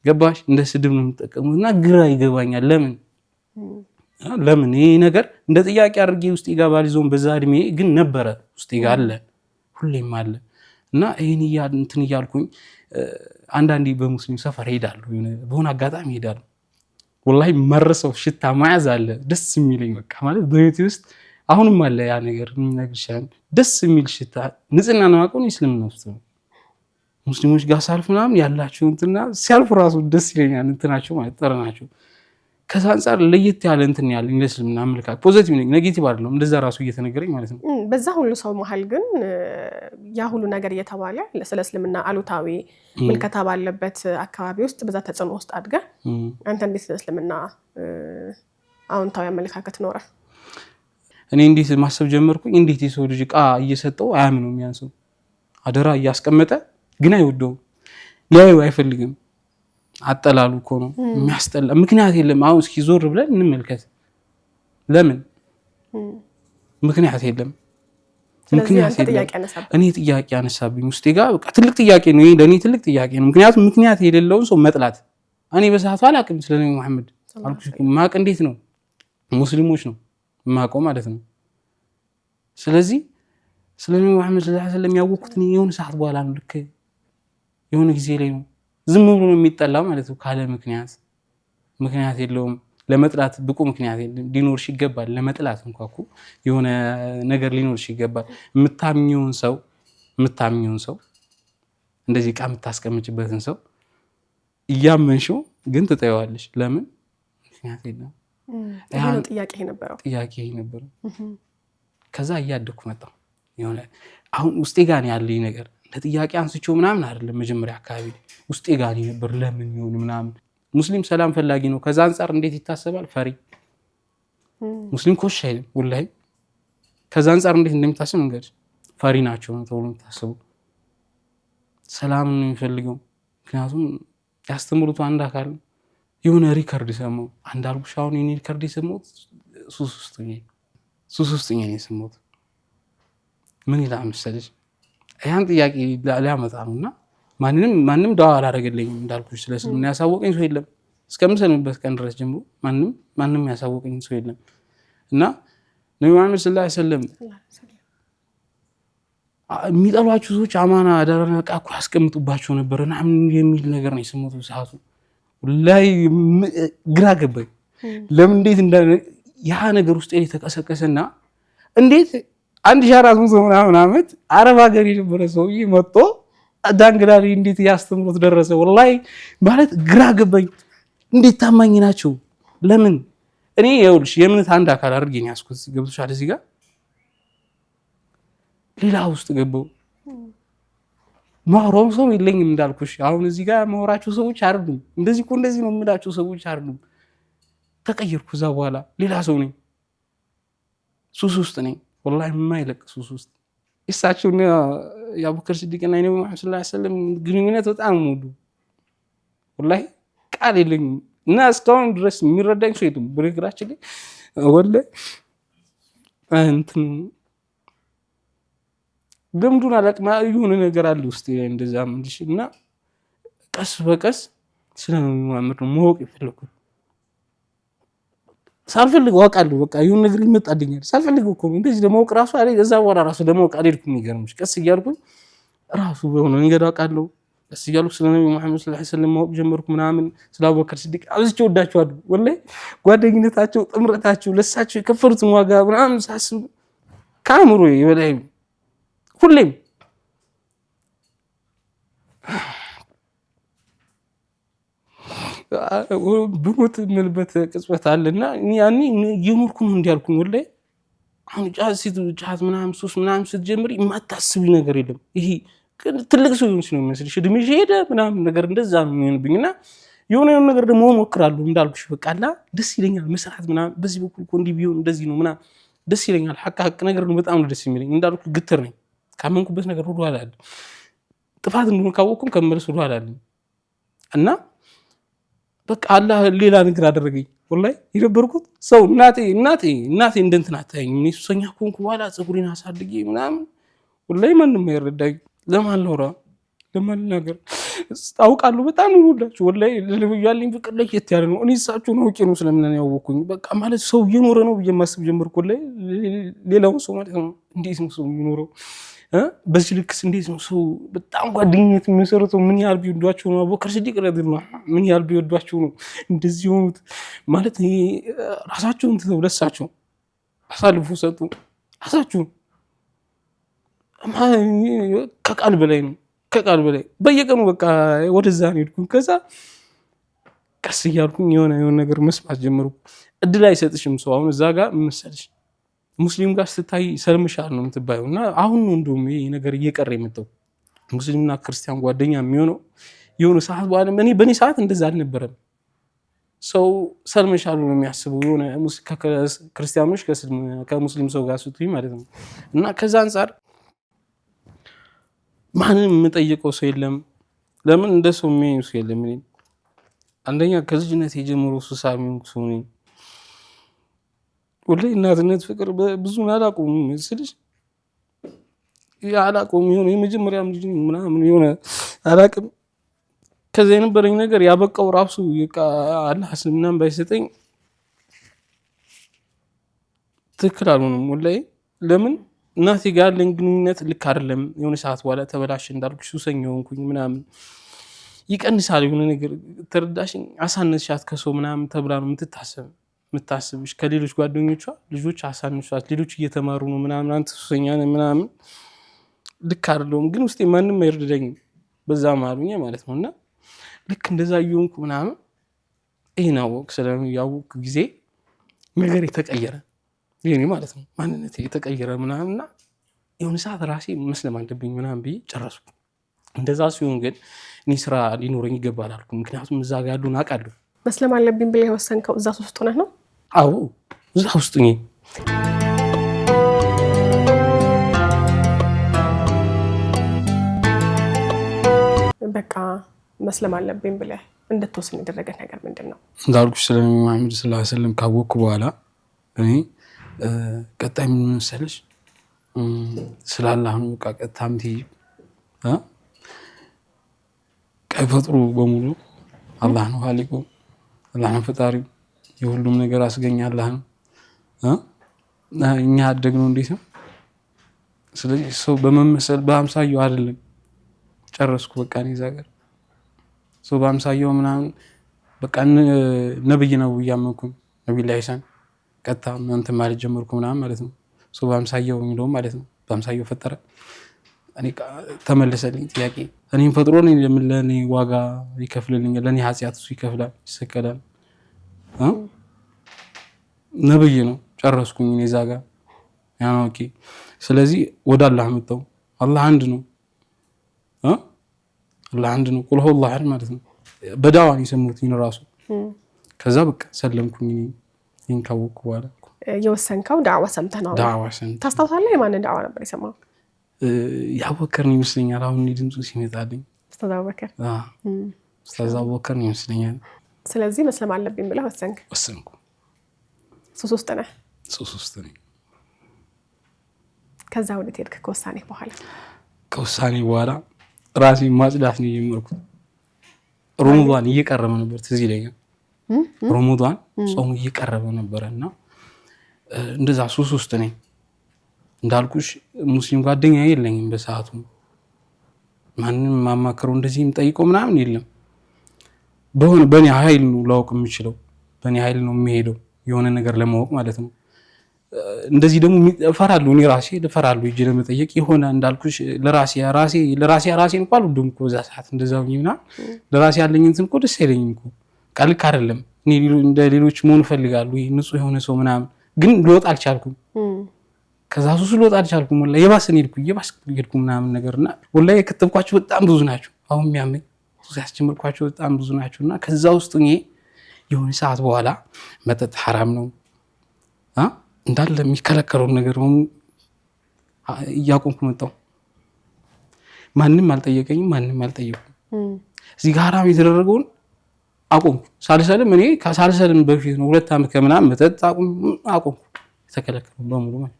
ገባሽ? እንደ ስድብ ነው የምትጠቀሙት እና ግራ ይገባኛል። ለምን ይሄ ነገር እንደ ጥያቄ አድርጌ ውስጥ ይገባል ይዞም በዛ እድሜ ግን ነበረ ውስጥ ይጋለ ሁሌም አለ እና ይሄን እንትን እያልኩኝ አንዳንዴ በሙስሊም ሰፈር ሄዳለሁ በሆነ አጋጣሚ ሄዳለሁ። ወላሂ መረሰው ሽታ ማያዝ አለ ደስ የሚለኝ በቃ ማለት በቤቴ ውስጥ አሁንም አለ ያ ነገር ምንነግርሻል ደስ የሚል ሽታ ንጽህና ነው አቆን እስልምና ውስጥ ሙስሊሞች ጋር ሳልፍ ምናምን ያላቸው እንትና ሲያልፉ ራሱ ደስ ይለኛል እንትናቸው ማለት ጠረናቸው። ከዛ አንፃር ለየት ያለ እንትን ያለኝ ለእስልምና አመለካከት ፖዚቲቭ ነኝ ኔጌቲቭ አይደለም እንደዛ ራሱ እየተነገረኝ ማለት ነው። በዛ ሁሉ ሰው መሀል ግን ያ ሁሉ ነገር እየተባለ ስለ እስልምና አሉታዊ ምልከታ ባለበት አካባቢ ውስጥ በዛ ተጽዕኖ ውስጥ አድገ አንተ እንዴት ስለ እስልምና አዎንታዊ አመለካከት ኖረ? እኔ እንዴት ማሰብ ጀመርኩኝ። እንዴት የሰው ልጅ ዕቃ እየሰጠው አያምነው የሚያንሰው አደራ እያስቀመጠ ግን አይወደውም ሊያዩ አይፈልግም። አጠላሉ እኮ ነው የሚያስጠላ ምክንያት የለም። አሁን እስኪ ዞር ብለን እንመልከት። ለምን ምክንያት የለም? ምክንያት የለም። እኔ ጥያቄ አነሳብኝ ውስጤ ጋር በቃ ትልቅ ጥያቄ ነው። ይሄ ለኔ ትልቅ ጥያቄ ነው። ምክንያቱም ምክንያት የሌለውን ሰው መጥላት እኔ በሰዓቱ አላውቅም ስለ ነብዩ መሐመድ አልኩሽ። ማቅ እንዴት ነው ሙስሊሞች ነው ማቆም ማለት ነው። ስለዚህ ስለ ነብዩ መሐመድ ሰለላሁ ዐለይሂ ወሰለም ያወቅኩት የሆነ ሰዓት በኋላ ነው። ልክ የሆነ ጊዜ ላይ ነው ዝም ብሎ ነው የሚጠላው ማለት ነው። ካለ ምክንያት የለውም። ለመጥላት ብቁ ምክንያት ሊኖርሽ ይገባል። ለመጥላት እንኳን እኮ የሆነ ነገር ሊኖርሽ ይገባል። የምታምኚውን ሰው እንደዚህ ዕቃ የምታስቀምጭበትን ሰው እያመንሽው ግን ትጠይዋለሽ። ለምን ምክንያት የለም። ጥያቄ ነበረው። ከዛ እያደኩ መጣሁ። የሆነ አሁን ውስጤ ጋር ያለኝ ነገር ለጥያቄ አንስቼው ምናምን አይደለም። መጀመሪያ አካባቢ ውስጤ ጋር ነበር ለምን ይሁን ምናምን። ሙስሊም ሰላም ፈላጊ ነው። ከዛ አንፃር እንዴት ይታሰባል? ፈሪ ሙስሊም ኮሽ አይልም ወላሂ። ከዛ አንፃር እንዴት እንደሚታሰብ እንግዲህ ፈሪ ናቸው ነው ተብሎ የሚታሰቡ። ሰላም ነው የሚፈልገው። ምክንያቱም ያስተምሩት አንድ አካል የሆነ ሪከርድ ሰማው። አንድ አልኩሽ አሁን የኔ ሪከርድ የሰማሁት ሱስ ውስጥ ነው የሰማሁት። ምን ይላል መሰለሽ? ያን ጥያቄ ሊያመጣ ነውና ማንንም ዳዋ አላደረገልኝም። እንዳልኩሽ ስለ እስልምና ያሳወቀኝ ሰው የለም እስከምሰልምበት ቀን ድረስ ጀምሮ ማንም ያሳወቀኝ ሰው የለም። እና ነብዩ መሐመድ ሰለላሁ ዐለይሂ ወሰለም የሚጠሏቸው ሰዎች አማና አደራና ዕቃ እኮ ያስቀምጡባቸው ነበር እና የሚል ነገር ነው የሰማሁት። ሰዓቱ ላይ ግራ ገባኝ። ለምን እንዴት ያ ነገር ውስጥ የተቀሰቀሰና እንዴት 1400 ምናምን ዓመት አረብ ሀገር የነበረ ሰውዬ መጥቶ ዳንግላ ላይ እንዴት ያስተምሩት ደረሰ? ወላሂ ማለት ግራ ገባኝ። እንዴት ታማኝ ናቸው? ለምን እኔ ይኸውልሽ የእምነት አንድ አካል አድርጌ ነው ያዝኩት። ገብቶሻል? እዚህ ጋር ሌላ ውስጥ ገባው። ማውራው ሰው የለኝም እንዳልኩሽ። አሁን እዚህ ጋር ማውራቸው ሰዎች አይደሉም። እንደዚህ ነው የምላቸው ሰዎች አይደሉም። ተቀየርኩ። እዛ በኋላ ሌላ ሰው ነኝ። ሱስ ውስጥ ነኝ። ወላሂ የማይለቅ ሱስ ውስጥ እሳቸውና የአቡበከር ሲዲቅና የነብዩ መሐመድ ሰለላሁ ዐለይሂ ወሰለም ግንኙነት በጣም ሙሉ ወላሂ ቃል የለኝም እና እስካሁን ድረስ የሚረዳኝ ሰው የለም። በነገራችን ላይ ወላሂ እንትን ገምዱን አላቅም የሆነ ነገር አለ ውስጥ እንደዛ ምንድሽ እና ቀስ በቀስ ስለ ነብዩ መሐመድ ነው ማወቅ የፈለኩት። ሳልፈልግ አውቃለሁ በቃ የሆነ ነገር ይመጣልኛል። ሳልፈልግ እኮ እንደዚህ ለማወቅ ራሱ አለ እዛ በኋላ ራሱ ለማወቅ አልሄድኩም። የሚገርምሽ ቀስ እያልኩኝ ራሱ በሆነ ነገር አውቃለሁ። ቀስ እያልኩ ስለ ነብዩ መሐመድ ሰለላሁ ዐለይሂ ወሰለም ማወቅ ጀመርኩ ምናምን። ስለ አቡበከር ሲዲቅ አብዝቼ ወዳቸዋለሁ ወላሂ ጓደኝነታቸው፣ ጥምረታቸው፣ ለሳቸው የከፈሉትን ዋጋ ምናምን ሳስብ ከአእምሮዬ በላይ ሁሌም ብሞት የምልበት ቅጽበት አለና ያኔ እየኖርኩ ነው እንዲያልኩኝ ወላሂ። አሁን ጫት ምናምን ሱስ ምናምን ስትጀምሪ የማታስቢ ነገር የለም። ይሄ ትልቅ ሰው ይሆንሽ ነው የሚመስልሽ እድሜሽ ሄደ ምናምን ነገር እንደዛ ነው የሚሆንብኝ እና የሆነ ነገር ደግሞ እሞክራለሁ እንዳልኩሽ በቃ አላ ደስ ይለኛል መስራት ምናምን በዚህ በኩል እኮ እንዲህ ቢሆን እንደዚህ ነው ምናምን ደስ ይለኛል። ሀቅ ነገር ነው በጣም ደስ የሚለኝ እንዳልኩ ግትር ነኝ። ካመንኩበት ነገር ሁሉ አላለ ጥፋት እንደሆነ ካወቅኩም ከመለስ ሁሉ አላለ እና በቃ አላህ ሌላ ነገር አደረገኝ። ወላሂ የነበርኩት ሰው እናቴ እንደንትና አታየኝም። እኔ ሱሰኛ ከሆንኩ በኋላ ፀጉሬን አሳድጌ ምናምን ወላሂ ማንም አይረዳኝ። ለማን ላውራ ለማን ነገር አውቃለሁ። በጣም ወዳችሁ ወላሂ ያለኝ ፍቅር ለየት ያለ ነው። እኔ እሳቸውን አውቄ ነው ስለምን ያወቅኩኝ። በቃ ማለት ሰው እየኖረ ነው ብዬ ማስብ ጀመርኩ። ወላሂ ሌላውን ሰው ማለት ነው እንዴት ነው ሰው የሚኖረው? በዚህ ልክስ እንዴት ነው ሰው በጣም ጓደኝነት የሚመሰረተው? ምን ያህል ቢወዷቸው ነው አቡበከር ሲዲቅ ረዲየላሁ ዐንሁ ምን ያህል ቢወዷቸው ነው እንደዚህ ሆኑት? ማለት ራሳቸውን ትተው ለሳቸው አሳልፎ ሰጡ። ራሳቸውን ከቃል በላይ ነው ከቃል በላይ በየቀኑ በቃ ወደዛ ነው ሄድኩኝ። ከዛ ቀስ እያልኩኝ የሆነ ነገር መስማት ጀመርኩ። እድል አይሰጥሽም ሰው አሁን እዛ ጋር መሰለሽ ሙስሊም ጋር ስታይ ሰልምሻል ነው የምትባየው እና አሁን ነው እንደውም ይሄ ነገር እየቀረ የመጣው። ሙስሊምና ክርስቲያን ጓደኛ የሚሆነው የሆነ ሰዓት በኋላ በእኔ ሰዓት እንደዛ አልነበረም። ሰው ሰልምሻል ነው የሚያስበው የሆነ ክርስቲያኖች ከሙስሊም ሰው ጋር ስትይ ማለት ነው እና ከዛ አንጻር ማንም የምጠይቀው ሰው የለም። ለምን እንደ ሰው የሚያየው ሰው የለም። አንደኛ ከልጅነት የጀምሮ ሱሳሚ ሰው ነኝ። ወላሂ እናትነት ፍቅር ብዙን አላውቀውም ስልሽ አላውቀውም የሆነ የመጀመሪያም ልጅ ምናምን የሆነ አላውቅም። ከዛ የነበረኝ ነገር ያበቃው ራሱ አላህ እስልምናን ባይሰጠኝ ትክክል አልሆነም ወላሂ። ለምን እናቴ ጋር ያለኝ ግንኙነት ልክ አይደለም። የሆነ ሰዓት በኋላ ተበላሽ እንዳልኩሽ ሱሰኛ ሆንኩኝ ምናምን ይቀንሳል የሆነ ነገር ተረዳሽኝ። አሳነስሻት ከሰው ምናምን ተብላ ነው የምታስብሽ ከሌሎች ጓደኞቿ ልጆች አሳነሷት፣ ሌሎች እየተማሩ ነው ምናምን አንተ ሱሰኛ ነህ ምናምን ልክ አይደለሁም። ግን ውስጤ ማንም አይረዳኝም በዛ ማሉኛ ማለት ነው እና ልክ እንደዛ እየሆንኩ ምናምን ይሄን ያወቅኩ ጊዜ ነገር የተቀየረ ይሄኔ ማለት ነው ማንነቴ የተቀየረ ምናምንና የሆነ ሰዓት ራሴ መስለም አለብኝ ምናምን ብዬ ጨረስኩ። እንደዛ ሲሆን ግን እኔ ስራ ሊኖረኝ ይገባል አልኩ። ምክንያቱም እዛ ጋር ያሉን አውቃለሁ። መስለም አለብኝ ብለህ የወሰንከው እዛ ውስጥ ሆነህ ነው? አዎ እዛ ውስጥ ነኝ። በቃ መስለም አለብኝ ብለህ እንድትወስን ያደረገ ነገር ምንድን ነው? እንዳልኩሽ ስለ ነብዩ መሐመድ ሰለላሁ ዐለይሂ ወሰለም ካወቅኩ በኋላ እኔ ቀጣይ ምን መሰለሽ ስለ አላህ ነው በቃ ቀጣም ከፈጥሩ በሙሉ አላህ ነው ኻሊቁ፣ አላህ ነው ፈጣሪው፣ የሁሉም ነገር አስገኝ አላህ ነው። እኛ ያደግነው እንዴት ነው? ስለዚህ ሰው በመመሰል በአምሳያው አይደለም። ጨረስኩ በቃ እኔ እዛ ጋር ሰው በአምሳያው ምናምን በቃ ነብይ ነው እያመንኩኝ ነብይ ላይሳን ቀጣ እንትን ማለት ጀመርኩ ምናምን ማለት ነው። ሰው በአምሳያው የሚለው ማለት ነው በአምሳያው ፈጠረ። እኔ ተመለሰልኝ ጥያቄ። እኔም ፈጥሮ ለኔ ዋጋ ይከፍልልኛል፣ ለኔ ኃጢአት እሱ ይከፍላል፣ ይሰቀላል። ነብይ ነው ጨረስኩኝ እኔ እዛ ጋር ያ ነው። ኦኬ ስለዚህ ወደ አላህ መጣሁ። አላህ አንድ ነው። አላህ አንድ ነው። ቁል ሁወላሁ አሐድ ማለት ነው። በዳዋ ነው የሰሙት ራሱ። ከዛ በቃ ሰለምኩኝ። ይሄን ካወቅኩ በኋላ የወሰንከው ዳዋ ሰምተህ ነው? ዳዋ ሰምተህ ታስታውሳለህ? የማንን ዳዋ ነበር የሰማው? ያወከርን ይመስለኛል አሁን ድምፁ ሲመጣልኝ ኡስታዝ አቡበከር ኡስታዝ አቡበከርን ይመስለኛል። ስለዚህ መስለም አለብኝ ብለህ ወሰንኩ። ሱስ ውስጥ ነህ? ሱስ ውስጥ ነኝ። ከዛ ወዴት ሄድክ ከውሳኔ በኋላ? ከውሳኔ በኋላ ራሴን ማጽዳት ነው የጀመርኩት። ረመዳን እየቀረበ ነበር፣ ትዝ ይለኛል። ረመዳን ጾሙ እየቀረበ ነበርና እንደዛ ሱስ ውስጥ ነኝ። እንዳልኩሽ ሙስሊም ጓደኛ የለኝም በሰዓቱ። ማንንም ማማከረው እንደዚህ የምጠይቀው ምናምን የለም። በእኔ ኃይል ነው ላውቅ የምችለው፣ በእኔ ኃይል ነው የሚሄደው የሆነ ነገር ለማወቅ ማለት ነው። እንደዚህ ደግሞ እፈራለሁ፣ እኔ ራሴ እፈራለሁ እጅ ለመጠየቅ የሆነ እንዳልኩሽ ለራሴ እንኳን ሁሉም እኮ በዛ ሰዓት እንደዛው ይምና ለራሴ ያለኝ እንትን እኮ ደስ አይለኝም እኮ ቃልክ አይደለም። እኔ እንደ ሌሎች መሆን እፈልጋለሁ፣ ንጹህ የሆነ ሰው ምናምን፣ ግን ልወጣ አልቻልኩም። ከዛ ሱስ ልወጣ አልቻልኩም። ወላሂ የባሰን ሄድኩ ምናምን ነገርና ወላሂ የከተብኳቸው በጣም ብዙ ናቸው። አሁን የሚያመኝ ሱስ ያስጀመርኳቸው በጣም ብዙ ናቸውና ከዛ ውስጥ እኔ የሆነ ሰዓት በኋላ መጠጥ ሐራም ነው እንዳለ የሚከለከለውን ነገር እያቆምኩ መጣሁ። ማንም አልጠየቀኝም፣ ማንም አልጠየቁም። እዚህ ጋር ሐራም የተደረገውን አቆምኩ። ሳልሰልም እኔ ሳልሰልም በፊት ነው 2 ዓመት ከምናምን መጠጥ አቆምኩ። የተከለከለውን በሙሉ ማለት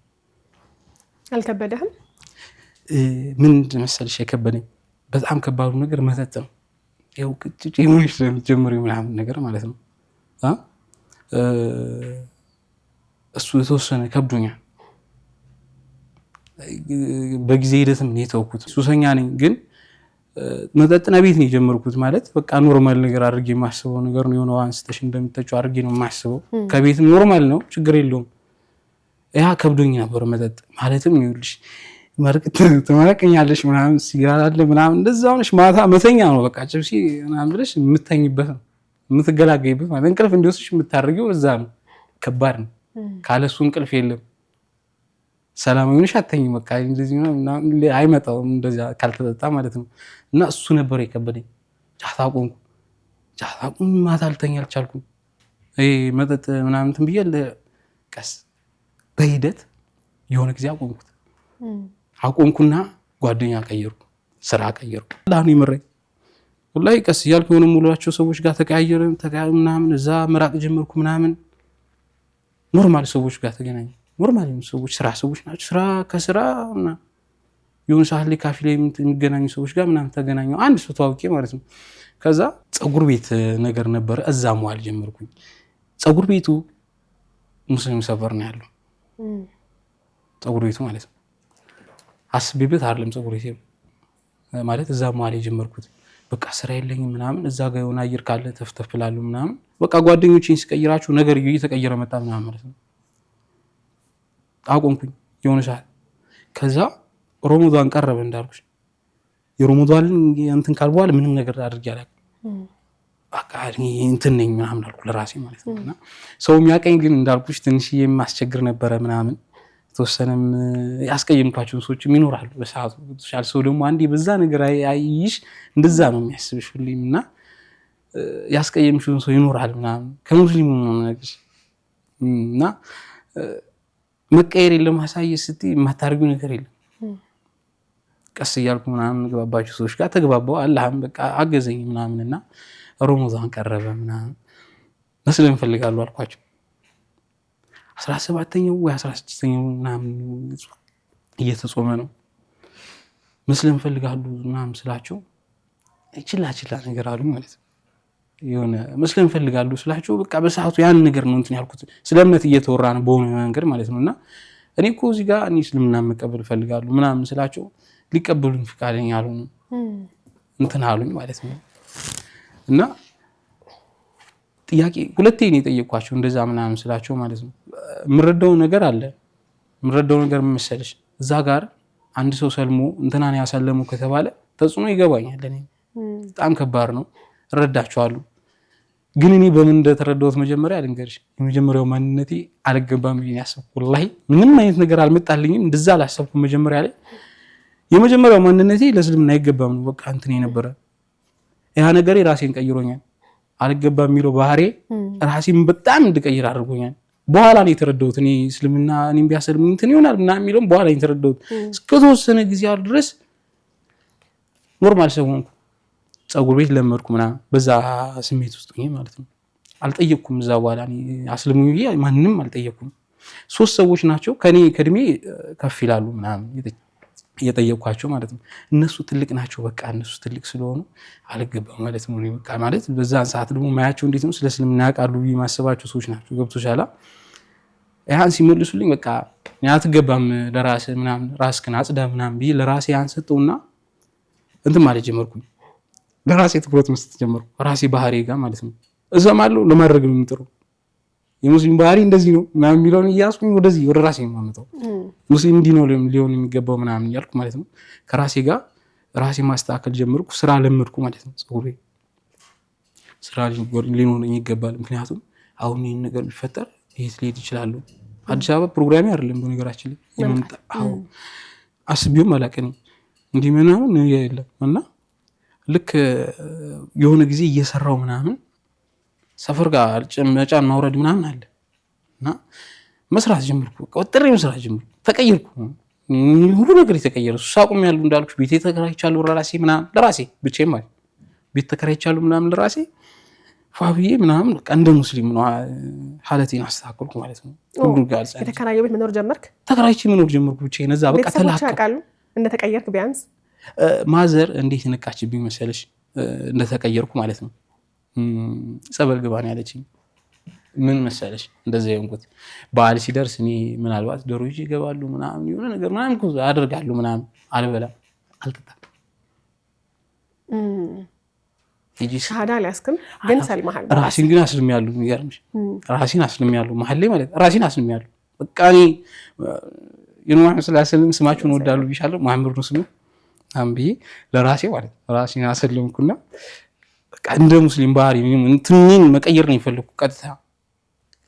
አልከበደህም? ምን መሰልሽ የከበደኝ በጣም ከባዱ ነገር መጠጥ ነው። ያው ቅጭጭ የሆነች ጀምሪው ምናምን ነገር ማለት ነው። እሱ የተወሰነ ከብዶኛል። በጊዜ ሂደትም ነው የተውኩት። ሱሰኛ ነኝ ግን መጠጥና ቤት ነው የጀመርኩት። ማለት በቃ ኖርማል ነገር አድርጌ የማስበው ነገር ነው። የሆነ አንስተሽ እንደምትጠጪው አድርጌ ነው የማስበው። ከቤትም ኖርማል ነው፣ ችግር የለውም። ያ ከብዶኝ ነበር መጠጥ ማለትም ይኸውልሽ መርቅት ትመረቀኛለሽ ምናምን ሲጋራ አለ ምናምን እንደዛ ሆነሽ ማታ መተኛ ነው በቃ ጭብሲ ምናምን ብለሽ የምትተኝበት ነው የምትገላገይበት ማለት እንቅልፍ እንዲወስድሽ የምታደርጊው እዛ ነው። ከባድ ነው። ካለሱ እንቅልፍ የለም። ሰላም ሆነሽ አትተኝም። በቃ እንደዚህ አይመጣውም እንደዛ ካልተጠጣ ማለት ነው። እና እሱ ነበር የከበደኝ። ጫት አቆምኩ። ማታ ልተኛ አልቻልኩም። መጠጥ ምናምን እንትን ብዬ ቀስ በሂደት የሆነ ጊዜ አቆምኩና ጓደኛ ቀየርኩ፣ ስራ ቀየርኩ። አላህ ነው የመረኝ። ወላሂ ቀስ እያልኩ የሆነ ሙሉዋቸው ሰዎች ጋር ተቀያየርን ምናምን፣ እዛ ምራቅ ጀመርኩ ምናምን። ኖርማል ሰዎች ጋር ተገናኘ። ኖርማል ሰዎች ስራ ሰዎች ናቸው። ስራ ከስራ እና የሆነ ሰዓት ላይ ካፌ ላይ የሚገናኙ ሰዎች ጋር ምናምን ተገናኘሁ። አንድ ሰው ተዋውቄ ማለት ነው። ከዛ ፀጉር ቤት ነገር ነበረ፣ እዛ መዋል ጀመርኩኝ። ፀጉር ቤቱ ሙስሊም ሰፈር ነው ያለው ፀጉር ቤቱ ማለት ነው። አስቤበት አይደለም ፀጉር ቤት ማለት እዛ መዋል የጀመርኩት። በቃ ስራ የለኝም ምናምን፣ እዛ ጋር የሆነ አየር ካለ ተፍተፍ እላለሁ ምናምን። በቃ ጓደኞቼን ሲቀይራቸው ነገር እየተቀየረ መጣ ምናምን ማለት ነው። አቆምኩኝ የሆነ ሰዓት። ከዛ ረመዳን ቀረበ እንዳልኩሽ። የረመዳንን እንትን ካል በኋላ ምንም ነገር አድርጌ አላውቅም። በቃ እንትን ነኝ ምናምን አልኩ ለራሴ ማለት ነው። እና ሰው የሚያቀኝ ግን እንዳልኩሽ ትንሽ የማስቸግር ነበረ ምናምን። ተወሰነም ያስቀየምኳቸውን ሰዎችም ይኖራሉ በሰዓቱ። ሻል ሰው ደግሞ አንዴ በዛ ነገር አይይሽ እንደዛ ነው የሚያስብሽ ሁሌም። እና ያስቀየምሽውን ሰው ይኖራል ምናምን ከሙስሊሙ ነው ነገር እና መቀየር የለም ማሳየት ስትይ የማታርጊው ነገር የለም። ቀስ እያልኩ ምናምን ግባባቸው ሰዎች ጋር ተግባባው። አላህም በቃ አገዘኝ ምናምን። እና ረመዳን ቀረበ ምናምን። መስለም እፈልጋለሁ አልኳቸው። 17ኛው ወይ 16ኛው ምናምን እየተጾመ ነው። መስለም እፈልጋለሁ ምናምን ስላቸው ችላ ነገር አሉ ማለት ነው። የሆነ መስለም እፈልጋለሁ ስላቸው በቃ በሰዓቱ ያን ነገር ነው እንትን ያልኩት። ስለ እምነት እየተወራ ነው በሆነ መንገድ ማለት ነው። እና እኔ እኮ እዚህ ጋር እኔ እስልምና መቀበል እፈልጋለሁ ምናምን ስላቸው ሊቀበሉኝ ፍቃደኛ አልሆኑም። እንትን አሉኝ ማለት ነው። እና ጥያቄ ሁለቴ ነው የጠየኳቸው እንደዛ ምናምን ስላቸው ማለት ነው። የምረዳው ነገር አለ። የምረዳው ነገር መሰለሽ እዛ ጋር አንድ ሰው ሰልሞ እንትናን ያሳለሙ ከተባለ ተጽዕኖ ይገባኛል። እኔ በጣም ከባድ ነው፣ እረዳቸዋለሁ። ግን እኔ በምን እንደተረዳሁት መጀመሪያ ልንገርሽ። የመጀመሪያው ማንነቴ አልገባም ብዬ ያሰብኩ። ወላሂ ምንም አይነት ነገር አልመጣልኝም። እንደዛ አላሰብኩም መጀመሪያ ላይ። የመጀመሪያው ማንነቴ ለእስልምና አይገባም ነው በቃ እንትን የነበረ። ያ ነገሬ ራሴን ቀይሮኛል። አልገባም የሚለው ባህሪ ራሴን በጣም እንድቀይር አድርጎኛል። በኋላ ነው የተረዳሁት። እኔ እስልምና እኔም ቢያሰልም እንትን ይሆናል ምናምን የሚለውን በኋላ ነው የተረዳሁት። እስከተወሰነ ጊዜ ድረስ ኖርማል ሰው ሆንኩ። ፀጉር ቤት ለመድኩ ምናምን በዛ ስሜት ውስጥ ሆኜ ማለት ነው። አልጠየቅኩም። እዛ በኋላ እኔ አስልሙኝ ብዬ ማንንም አልጠየቅኩም። 3 ሰዎች ናቸው ከኔ ከእድሜ ከፍ ይላሉ ምናምን እየጠየቅኳቸው ማለት ነው። እነሱ ትልቅ ናቸው፣ በቃ እነሱ ትልቅ ስለሆኑ አልገባም ማለት ነው። በቃ ማለት በዛን ሰዓት ደግሞ ማያቸው እንዴት ነው ስለ እስልምና ያውቃሉ የማስባቸው ሰዎች ናቸው። ገብቶሻል? ያን ሲመልሱልኝ በቃ አትገባም ለራስህ ምናምን ራስህን አጽዳ ምናምን ብዬ ለራሴ ያን ሰጠውና እንትን ማለት ጀመርኩኝ። ለራሴ ትኩረት መስጠት ጀመርኩ። ራሴ ባህሪ ጋር ማለት ነው። እሰማለሁ፣ ለማድረግ ነው የምጥረው። የሙስሊም ባህሪ እንደዚህ ነው ምናምን የሚለውን እያስኩኝ ወደዚህ ወደ ራሴ የማመጣው ሙስሊም እንዲህ ነው ሊሆን የሚገባው ምናምን እያልኩ ማለት ነው። ከራሴ ጋር ራሴ ማስተካከል ጀመርኩ። ስራ ለመድኩ ማለት ነው። ፀጉሬ ስራ ሊኖረኝ ይገባል። ምክንያቱም አሁን ይህን ነገር ቢፈጠር የት ሊሄድ ይችላሉ? አዲስ አበባ ፕሮግራሜ አይደለም በነገራችን ላይ የመምጣ አስቤውም አላውቅም እንዲህ ምናምን የለም። እና ልክ የሆነ ጊዜ እየሰራው ምናምን ሰፈር ጋር መጫን ማውረድ ምናምን አለ እና መስራት ጀመርኩ። ወጥሬ መስራት ጀመርኩ። ተቀየርኩ። ሁሉ ነገር የተቀየረ ሳቁም ያሉ እንዳልኩሽ ቤት ተከራይቻለሁ ለራሴ ምናምን ለራሴ ብቻዬን ማለት ቤት ተከራይቻለሁ ምናምን ለራሴ ፋብዬ ምናምን እንደ ሙስሊም ነው ሐለቴን አስተካከልኩ ማለት ነው። ሁሉ ጋር የተከራየ ቤት መኖር ጀመርክ? ተከራይቼ መኖር ጀመርኩ ብቻዬን። እዛ በቃ ተላቀ ያውቃሉ እንደተቀየርክ ቢያንስ ማዘር እንዴት ነቃችብኝ መሰለሽ እንደተቀየርኩ ማለት ነው። ጸበል ግባ ነው ያለችኝ። ምን መሰለሽ እንደዚህ የሆንኩት በዓል ሲደርስ እኔ ምናልባት ዶሮ ይዤ እገባለሁ ምናምን የሆነ ነገር ምናምን አደርጋለሁ ምናምን አልበላም አልጠጣም። ሻሃዳ አልያዝክም ግን ሰልመሃል። ራሴን ግን አስልሜያለሁ። የሚገርምሽ ራሴን አስልሜያለሁ። መሀል ላይ ማለት ራሴን አስልሜያለሁ። በቃ እኔ የነብዩ ሰለላሁ ስማቸውን እወዳለሁ ብዬሻለሁ። መሐመድ ነው ስሙ አንብዬ ለራሴ ማለት ራሴን አሰልምኩና በቃ እንደ ሙስሊም ባህሪ እንትንን መቀየር ነው የፈለኩ ቀጥታ።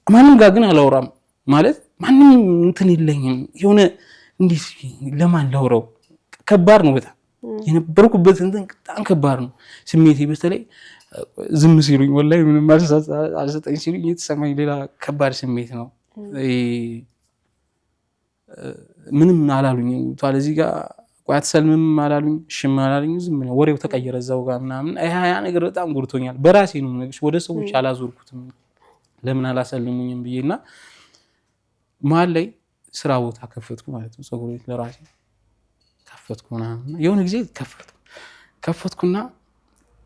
ማንም ጋር ግን አላወራም ማለት ማንም እንትን የለኝም። የሆነ እንዴት ለማን ላውራው? ከባድ ነው በጣም የነበርኩበት እንትን በጣም ከባድ ነው። ስሜቴ በተለይ ዝም ሲሉኝ ወላሂ ምንም አልሰጠኝ ሲሉኝ የተሰማኝ ሌላ ከባድ ስሜት ነው። ምንም አላሉኝ ታዲያ እዚህ ጋር ቆይ አትሰልምም አላሉኝ፣ እሺም አላሉኝ። ዝም ነው ወሬው ተቀየረ እዛው ጋር ምናምን። ያ ነገር በጣም ጎድቶኛል። በራሴ ነው ነገርሽ። ወደ ሰዎች አላዞርኩትም ለምን አላሰልሙኝም ብዬና መሀል ላይ ስራ ቦታ ከፈትኩ ማለት ነው። ፀጉር ቤት ለራሴ ከፈትኩ ምናምን የሆነ ጊዜ ከፈትኩና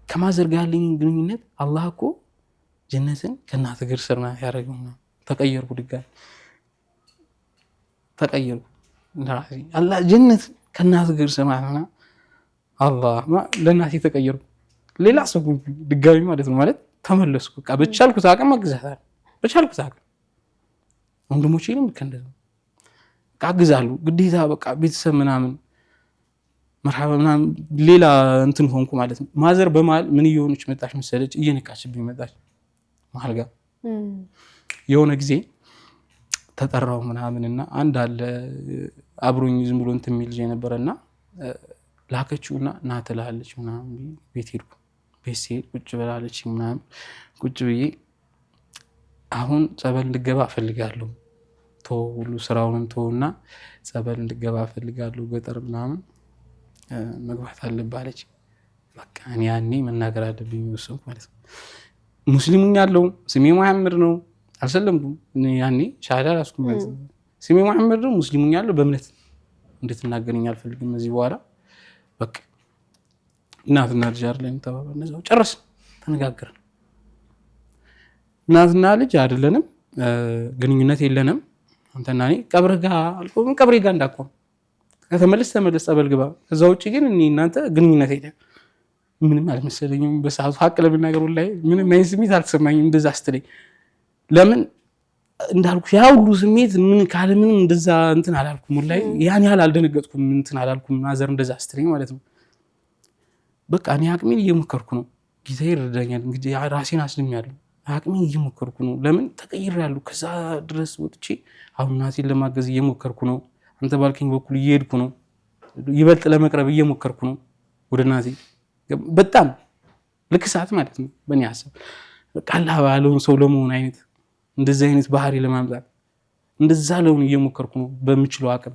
ከማዘር ጋር ያለኝ ግንኙነት አላህ እኮ ጀነትን ከእናት እግር ስር ነው ያደረገው። ተቀየርኩ፣ ድጋሚ ተቀየርኩ ለራሴ አላህ ጀነት ከእናት እግር ስር ማለት አላህ ለእናቴ ተቀየርኩ። ሌላ ሰው ድጋሚ ማለት ነው። ማለት ተመለስኩ። በቃ በቻልኩት አቅም አግዛታለሁ። በቻልኩት አቅም ወንድሞቼንም እንደዛ በቃ አግዛለሁ ግዴታ። በቃ ቤተሰብ ምናምን መርሐባ ምናምን ሌላ እንትን ሆንኩ ማለት ነው። ማዘር በመሀል ምን እየሆነች መጣች መሰለች? እየነቃችብኝ መጣች መሀል ጋር። የሆነ ጊዜ ተጠራው ምናምንና አንድ አለ አብሮኝ ዝም ብሎ እንትን የሚል ልጅ ነበረና ላከችውና ና ትላለች ምናምን ቤት ሄድኩ። ቤት ስሄድ ቁጭ ብላለች ምናምን ቁጭ ብዬ አሁን ጸበል እንድገባ እፈልጋለሁ፣ ተው ሁሉ ስራውንም ተውና ጸበል እንድገባ እፈልጋለሁ፣ ገጠር ምናምን መግባት አለብህ አለች። በቃ እኔ ያኔ መናገር አለብኝ ወሰንኩ ማለት ነው። ሙስሊሙኝ ያለው ስሜ መሐመድ ነው፣ አልሰለምኩም። ያኔ ሻሃዳ አልያዝኩም ማለት ነው። ስሜ መሐመድ ነው፣ ሙስሊሙኝ ያለው በእምነት እንድትናገረኝ አልፈልግም እዚህ በኋላ በቃ እናትና ልጅ አይደለም ተባባልን። እነዛው ጨረስን፣ ተነጋገርን። እናትና ልጅ አይደለንም፣ ግንኙነት የለንም። አንተና እኔ ቀብርህ ጋር አልቆም፣ ቀብሬ ጋር እንዳቆም ከተመለስ ተመለስ፣ ጸበል ግባ። ከዛ ውጭ ግን እኔ እናንተ ግንኙነት የለም። ምንም አልመሰለኝም በሰዓቱ ሀቅ ለመናገር ላይ ምንም አይነት ስሜት አልተሰማኝም እንደዛ ስትለኝ። ለምን እንዳልኩ ያ ሁሉ ስሜት ምን ካለ ምንም እንደዛ እንትን አላልኩም። ላይ ያን ያህል አልደነገጥኩም፣ እንትን አላልኩም። ማዘር እንደዛ ስትለኝ ማለት ነው። በቃ እኔ አቅሜን እየሞከርኩ ነው። ጌታዬ ይረዳኛል። እንግዲህ ራሴን አስልሜያለሁ። አቅሜን እየሞከርኩ ነው። ለምን ተቀይሬያለሁ። ከዛ ድረስ ወጥቼ አሁን እናቴን ለማገዝ እየሞከርኩ ነው። አንተ ባልከኝ በኩል እየሄድኩ ነው። ይበልጥ ለመቅረብ እየሞከርኩ ነው ወደ እናቴ። በጣም ልክ ሰዓት ማለት ነው በእኔ ሀሳብ። በቃ አላህ ባለውን ሰው ለመሆን አይነት እንደዚህ አይነት ባህሪ ለማምጣት እንደዛ ለውን እየሞከርኩ ነው በምችለው አቅም።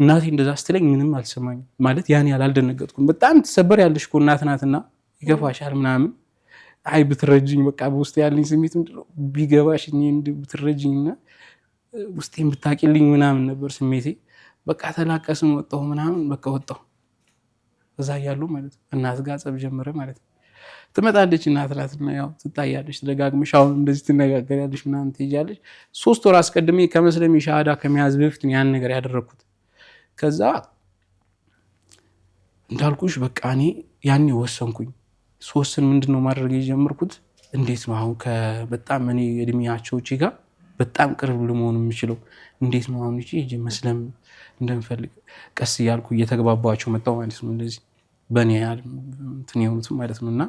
እናቴ እንደዛ ስትለኝ ምንም አልሰማኝም ማለት ያን ያህል አልደነገጥኩም። በጣም ትሰበር ያለሽ እኮ እናት ናትና ይገፋሻል ምናምን። አይ ብትረጅኝ በቃ በውስጥ ያለኝ ስሜት ምንድነው ቢገባሽ ብትረጅኝና ውስጤን ብታቂልኝ ምናምን ነበር ስሜቴ። በቃ ተላቀስን ወጣሁ ምናምን በቃ ወጣሁ። እዛ ያሉ ማለት እናት ጋር ጸብ ጀመረ ማለት ነው። ትመጣለች እናት ናትና ያው ትታያለች ተደጋግመሽ አሁን እንደዚህ ትነጋገሪያለሽ ምናምን ትይጃለሽ። 3 ወር አስቀድሜ ከመስለሜ ሻሃዳ ከመያዝ በፊት ያን ነገር ያደረኩት። ከዛ እንዳልኩሽ በቃ እኔ ያኔ ወሰንኩኝ። ስወስን ምንድነው ማድረግ የጀመርኩት እንዴት ነው አሁን በጣም እኔ እድሜያቸው ጋር በጣም ቅርብ ለመሆን የምችለው እንዴት ነው አሁን እጂ መስለም እንደምፈልግ ቀስ እያልኩ እየተግባባቸው መጣሁ ማለት ነው። እንደዚህ በእኔ እንትን የሆኑት ማለት ነውና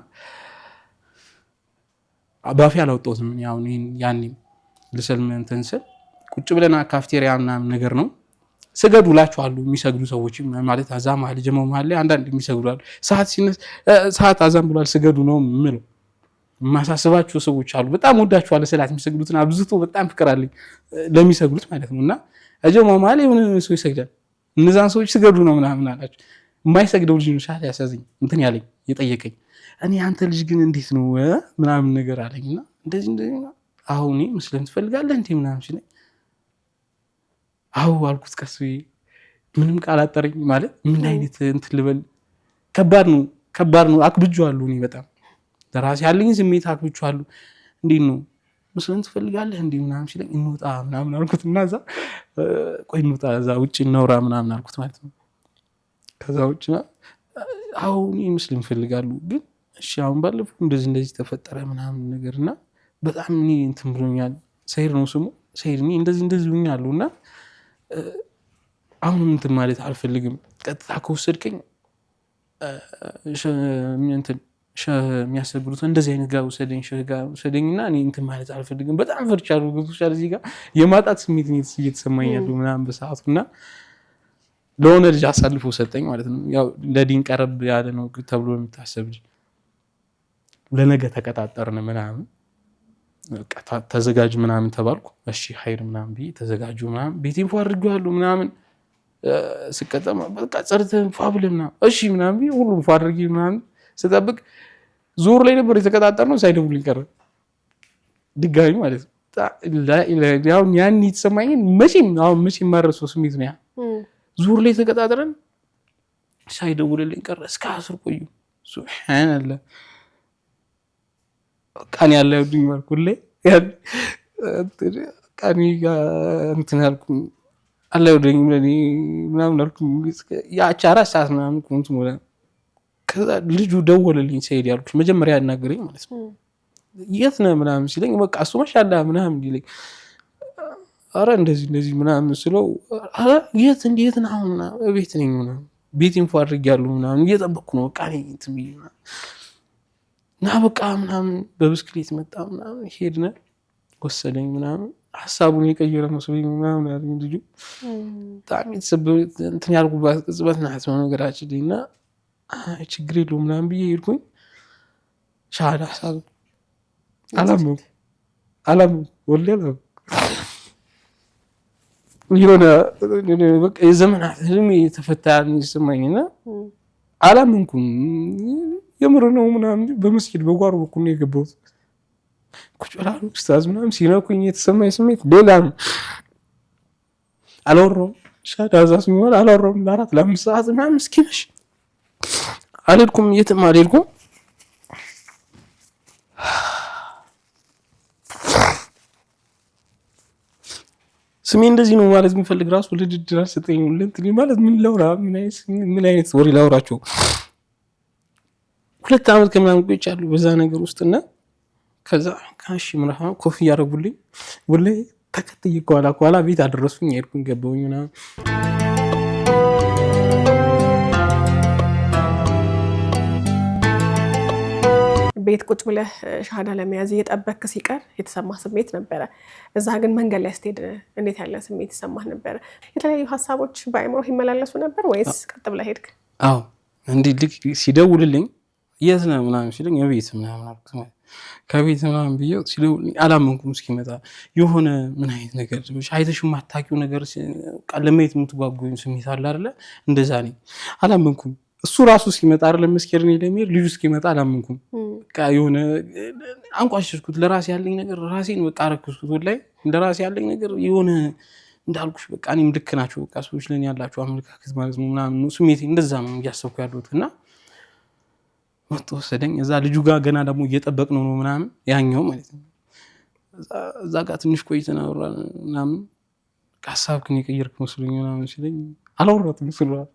አባፊ አላወጣሁትም። ያው ያኔ ልሰልም እንትን ስል ቁጭ ብለና ካፍቴሪያ ምናምን ነገር ነው ስገዱ እላቸዋለሁ። የሚሰግዱ ሰዎች ማለት አዛም አለ ጀማው ማለት አንዳንድ የሚሰግዱ አሉ። ሰዓት አዛም ብሏል ስገዱ ነው የምለው። ማሳስባቸው ሰዎች አሉ። በጣም ወዳቸዋለሁ ሰላት የሚሰግዱትን አብዝቶ በጣም ፍቅር አለኝ ለሚሰግዱት ማለት ነውና ጀማው ማለት የሆነ ሰው ይሰግዳል እነዛን ሰዎች ስገዱ ነው ምናምን አላቸው። የማይሰግደው ልጅ ነው ሻት ያሳዝኝ እንትን ያለኝ የጠየቀኝ። እኔ አንተ ልጅ ግን እንዴት ነው ምናምን ነገር አለኝና እንደዚህ አሁን ሙስሊም ትፈልጋለህ እንዴ ምናምን ሲለኝ አው አልኩት ቀስ ምንም ቃል አጠረኝ ማለት ምን አይነት እንትን ልበል። ከባድ ነው አክብጆአለሁ። እኔ በጣም ለራሴ ያለኝ ስሜት አክብጆአለሁ። እንዴት ነው ሙስሊም ትፈልጋለህ እንዴ ምናምን ሲለኝ እንውጣ ምናምን አልኩትና እዛ ቆይ እንውጣ እዛ ውጪ እናውራ ምናምን አልኩት ማለት ነው። ከዛ ውጪ አሁን ሙስሊም ፈልጋለሁ ግን እሺ አሁን ባለፈው እንደዚህ ተፈጠረ ምናምን ነገርና በጣም እኔ እንትን ብሎኛል። ሰይድ ነው ስሙ ሰይድ እኔ እንደዚህ ሆኛለሁና አሁን እንትን ማለት አልፈልግም። ቀጥታ ከወሰድከኝ እንትን የሚያሰግዱት እንደዚህ አይነት ጋር ወሰደኝና እኔ እንትን ማለት አልፈልግም። በጣም ፈርቻለሁ። ገብቶሻል እዚህ ጋር የማጣት ስሜት እየተሰማኝ ያለው ምናምን በሰዓቱና ለሆነ ልጅ አሳልፎ ሰጠኝ ማለት ነው። ያው ለዲን ቀረብ ያለ ነው ተብሎ የሚታሰብ ልጅ ለነገ ተቀጣጠርን ምናምን ተዘጋጅ ምናምን ተባልኩ። እሺ ሀይር ምናምን ብዬ ተዘጋጁ ምናምን ቤቴን ፏ አድርጌዋለሁ ምናምን ስቀጠማ በቃ ጸርተን ፏ ብለን ምናምን እሺ ምናምን ብዬ ሁሉም ፏ አድርጌ ምናምን ስጠብቅ ዙር ላይ ነበር የተቀጣጠርነው። ሳይደውልኝ ቀረ ድጋሚ ማለት ነው። ያው ያን የተሰማኝን መቼም የማረሳው ስሜት ነው። ያ ዙር ላይ ተቀጣጥረን ሳይደውልልኝ ቀረ። እስከ 10 ቆዩ። ሱብሃንአላህ ቃኒ ያለው ድኝ ማርኩልኝ ቃኒ እንትን አልኩኝ አለው ድኝ ምናምን አልኩኝ። ያቺ 4 ሰዓት ምናምን ቆንጆ ሞላ። ከዛ ልጁ ደወለልኝ ሰይድ ያልኩሽ መጀመሪያ ያናገረኝ ማለት ነው። የት ነህ ምናምን ሲለኝ በቃ እሱ ማሻአላህ ምናምን ይለኝ። አረ እንደዚህ ምናምን ስለው አረ የት እንዴት ነው አሁን ቤት ነኝ ምናምን ቤቴን ፏ አድርጌያለሁ ምናምን እየጠበቅኩ ነው በቃ ነኝ እንትን እና በቃ ምናምን በብስክሌት መጣ ምናምን ሄድን ወሰደኝ ምናምን ሐሳቡን የቀየረ መስሎኝ ምናምን ያለኝ ልጁ በጣም የተሰበረ እንትን ያልኩባት ቅጽበት ናት ነገራችን እና ችግር የለውም ምናምን ብዬ ሄድኩኝ። ሻሃዳ ሐሳብ አላመንኩም ወላሂ አላመንኩም። የሆነ በቃ የዘመናት ህልሜ የተፈታ ይሰማኝና አላመንኩም። የምር ነው ምናምን በመስጊድ በጓሮ በኩል ነው የገባሁት። ቁጭ ብላሉ ኡስታዝ ምናምን ሲነኩኝ የተሰማኝ ስሜት ሌላ ነው። አላወራሁም ሻሃዳ ዛስ ነው አላወራሁም። ለ4-5 ሰዓት ምናምን እስኪመሽ አልሄድኩም፣ የትም አልሄድኩም። ስሜ እንደዚህ ነው ማለት የምፈልግ ራሱ ልድድር አልሰጠኝ እንትን ማለት ምን ላውራ ምን አይነት ወሬ ላውራቸው። 2 ዓመት ከምናምን ቆይቻለሁ በዛ ነገር ውስጥና ከዛ ካሽ ምናምን ኮፊ ያረጉልኝ ወላሂ ተከትዬ ከኋላ ቤት አደረሱኝ። ሄድኩኝ ገባሁኝና ቤት ቁጭ ብለህ ሻሃዳ ለመያዝ እየጠበክ ሲቀር የተሰማ ስሜት ነበረ። እዛ ግን መንገድ ላይ ስትሄድ እንዴት ያለ ስሜት ይሰማህ ነበረ? የተለያዩ ሀሳቦች በአእምሮህ ይመላለሱ ነበር ወይስ ቀጥ ብለህ ሄድክ? አዎ እንዲህ ልክ ሲደውልልኝ የት ነህ ምናምን ሲለኝ የቤት ምናምን አልኩት። ከቤት ምናምን ብዬው ሲለው አላመንኩም። እስኪመጣ የሆነ ምን አይነት ነገር አይተሽ የማታውቂው ነገር ለማየት የምትጓጉኝ ስሜት አለ አይደለ? እንደዛ ነኝ። አላመንኩም። እሱ ራሱ እስኪመጣ አይደለም መስከረም ለሚሄድ ልጁ እስኪመጣ አላመንኩም። በቃ የሆነ አንቋሽሽኩት። ለራሴ ያለኝ ነገር ራሴን በቃ አረክስኩት። ወላሂ ለራሴ ያለኝ ነገር የሆነ እንዳልኩሽ በቃ እኔም ልክ ናቸው በቃ ሰዎች ለኔ ያላቸው አመለካከት ማለት ነው ምናምን ነው ስሜቴ እንደዛ ነው እያሰብኩ ያለሁት። እና መጥቶ ወሰደኝ። እዛ ልጁ ጋር ገና ደግሞ እየጠበቅነው ነው ምናምን ያኛው ማለት ነው። እዛ ጋር ትንሽ ቆይተን አወራን ምናምን ሀሳብክን የቀየርክ መስሎኝ ምናምን ሲለኝ አላወራሁትም። መስሎሃል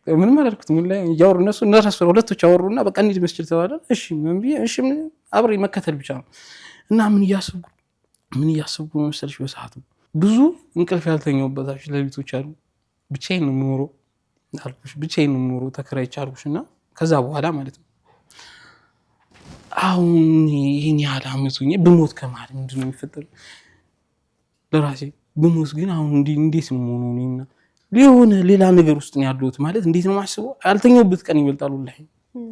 ምንም አላልኩትም። ላይ እያወሩ እነሱ እንደራስ ሁለቶች አወሩና በቃ እንሂድ መስጂድ ተባለ። እሺ ምን ብዬ እሺ አብሬ መከተል ብቻ ነው። እና ምን እያሰብኩ ነው መሰለሽ በሰዓቱ ብዙ እንቅልፍ ያልተኛውባቸው ሌሊቶች አሉ። ብቻዬን ነው የምኖረው አልኩሽ፣ ብቻዬን ነው የምኖረው ተከራይቼ አልኩሽ። እና ከዛ በኋላ ማለት ነው አሁን ይሄን ያህል ዓመት ሆኜ ብሞት ከማል ምንድን ነው የሚፈጠረው? ለራሴ ብሞት ግን አሁን እንዴት ነው የምሆነው? እኔና ሊሆነ ሌላ ነገር ውስጥ ነው ያለሁት ማለት እንዴት ነው የማስበው? ያልተኛውበት ቀን ይበልጣል ወላሂ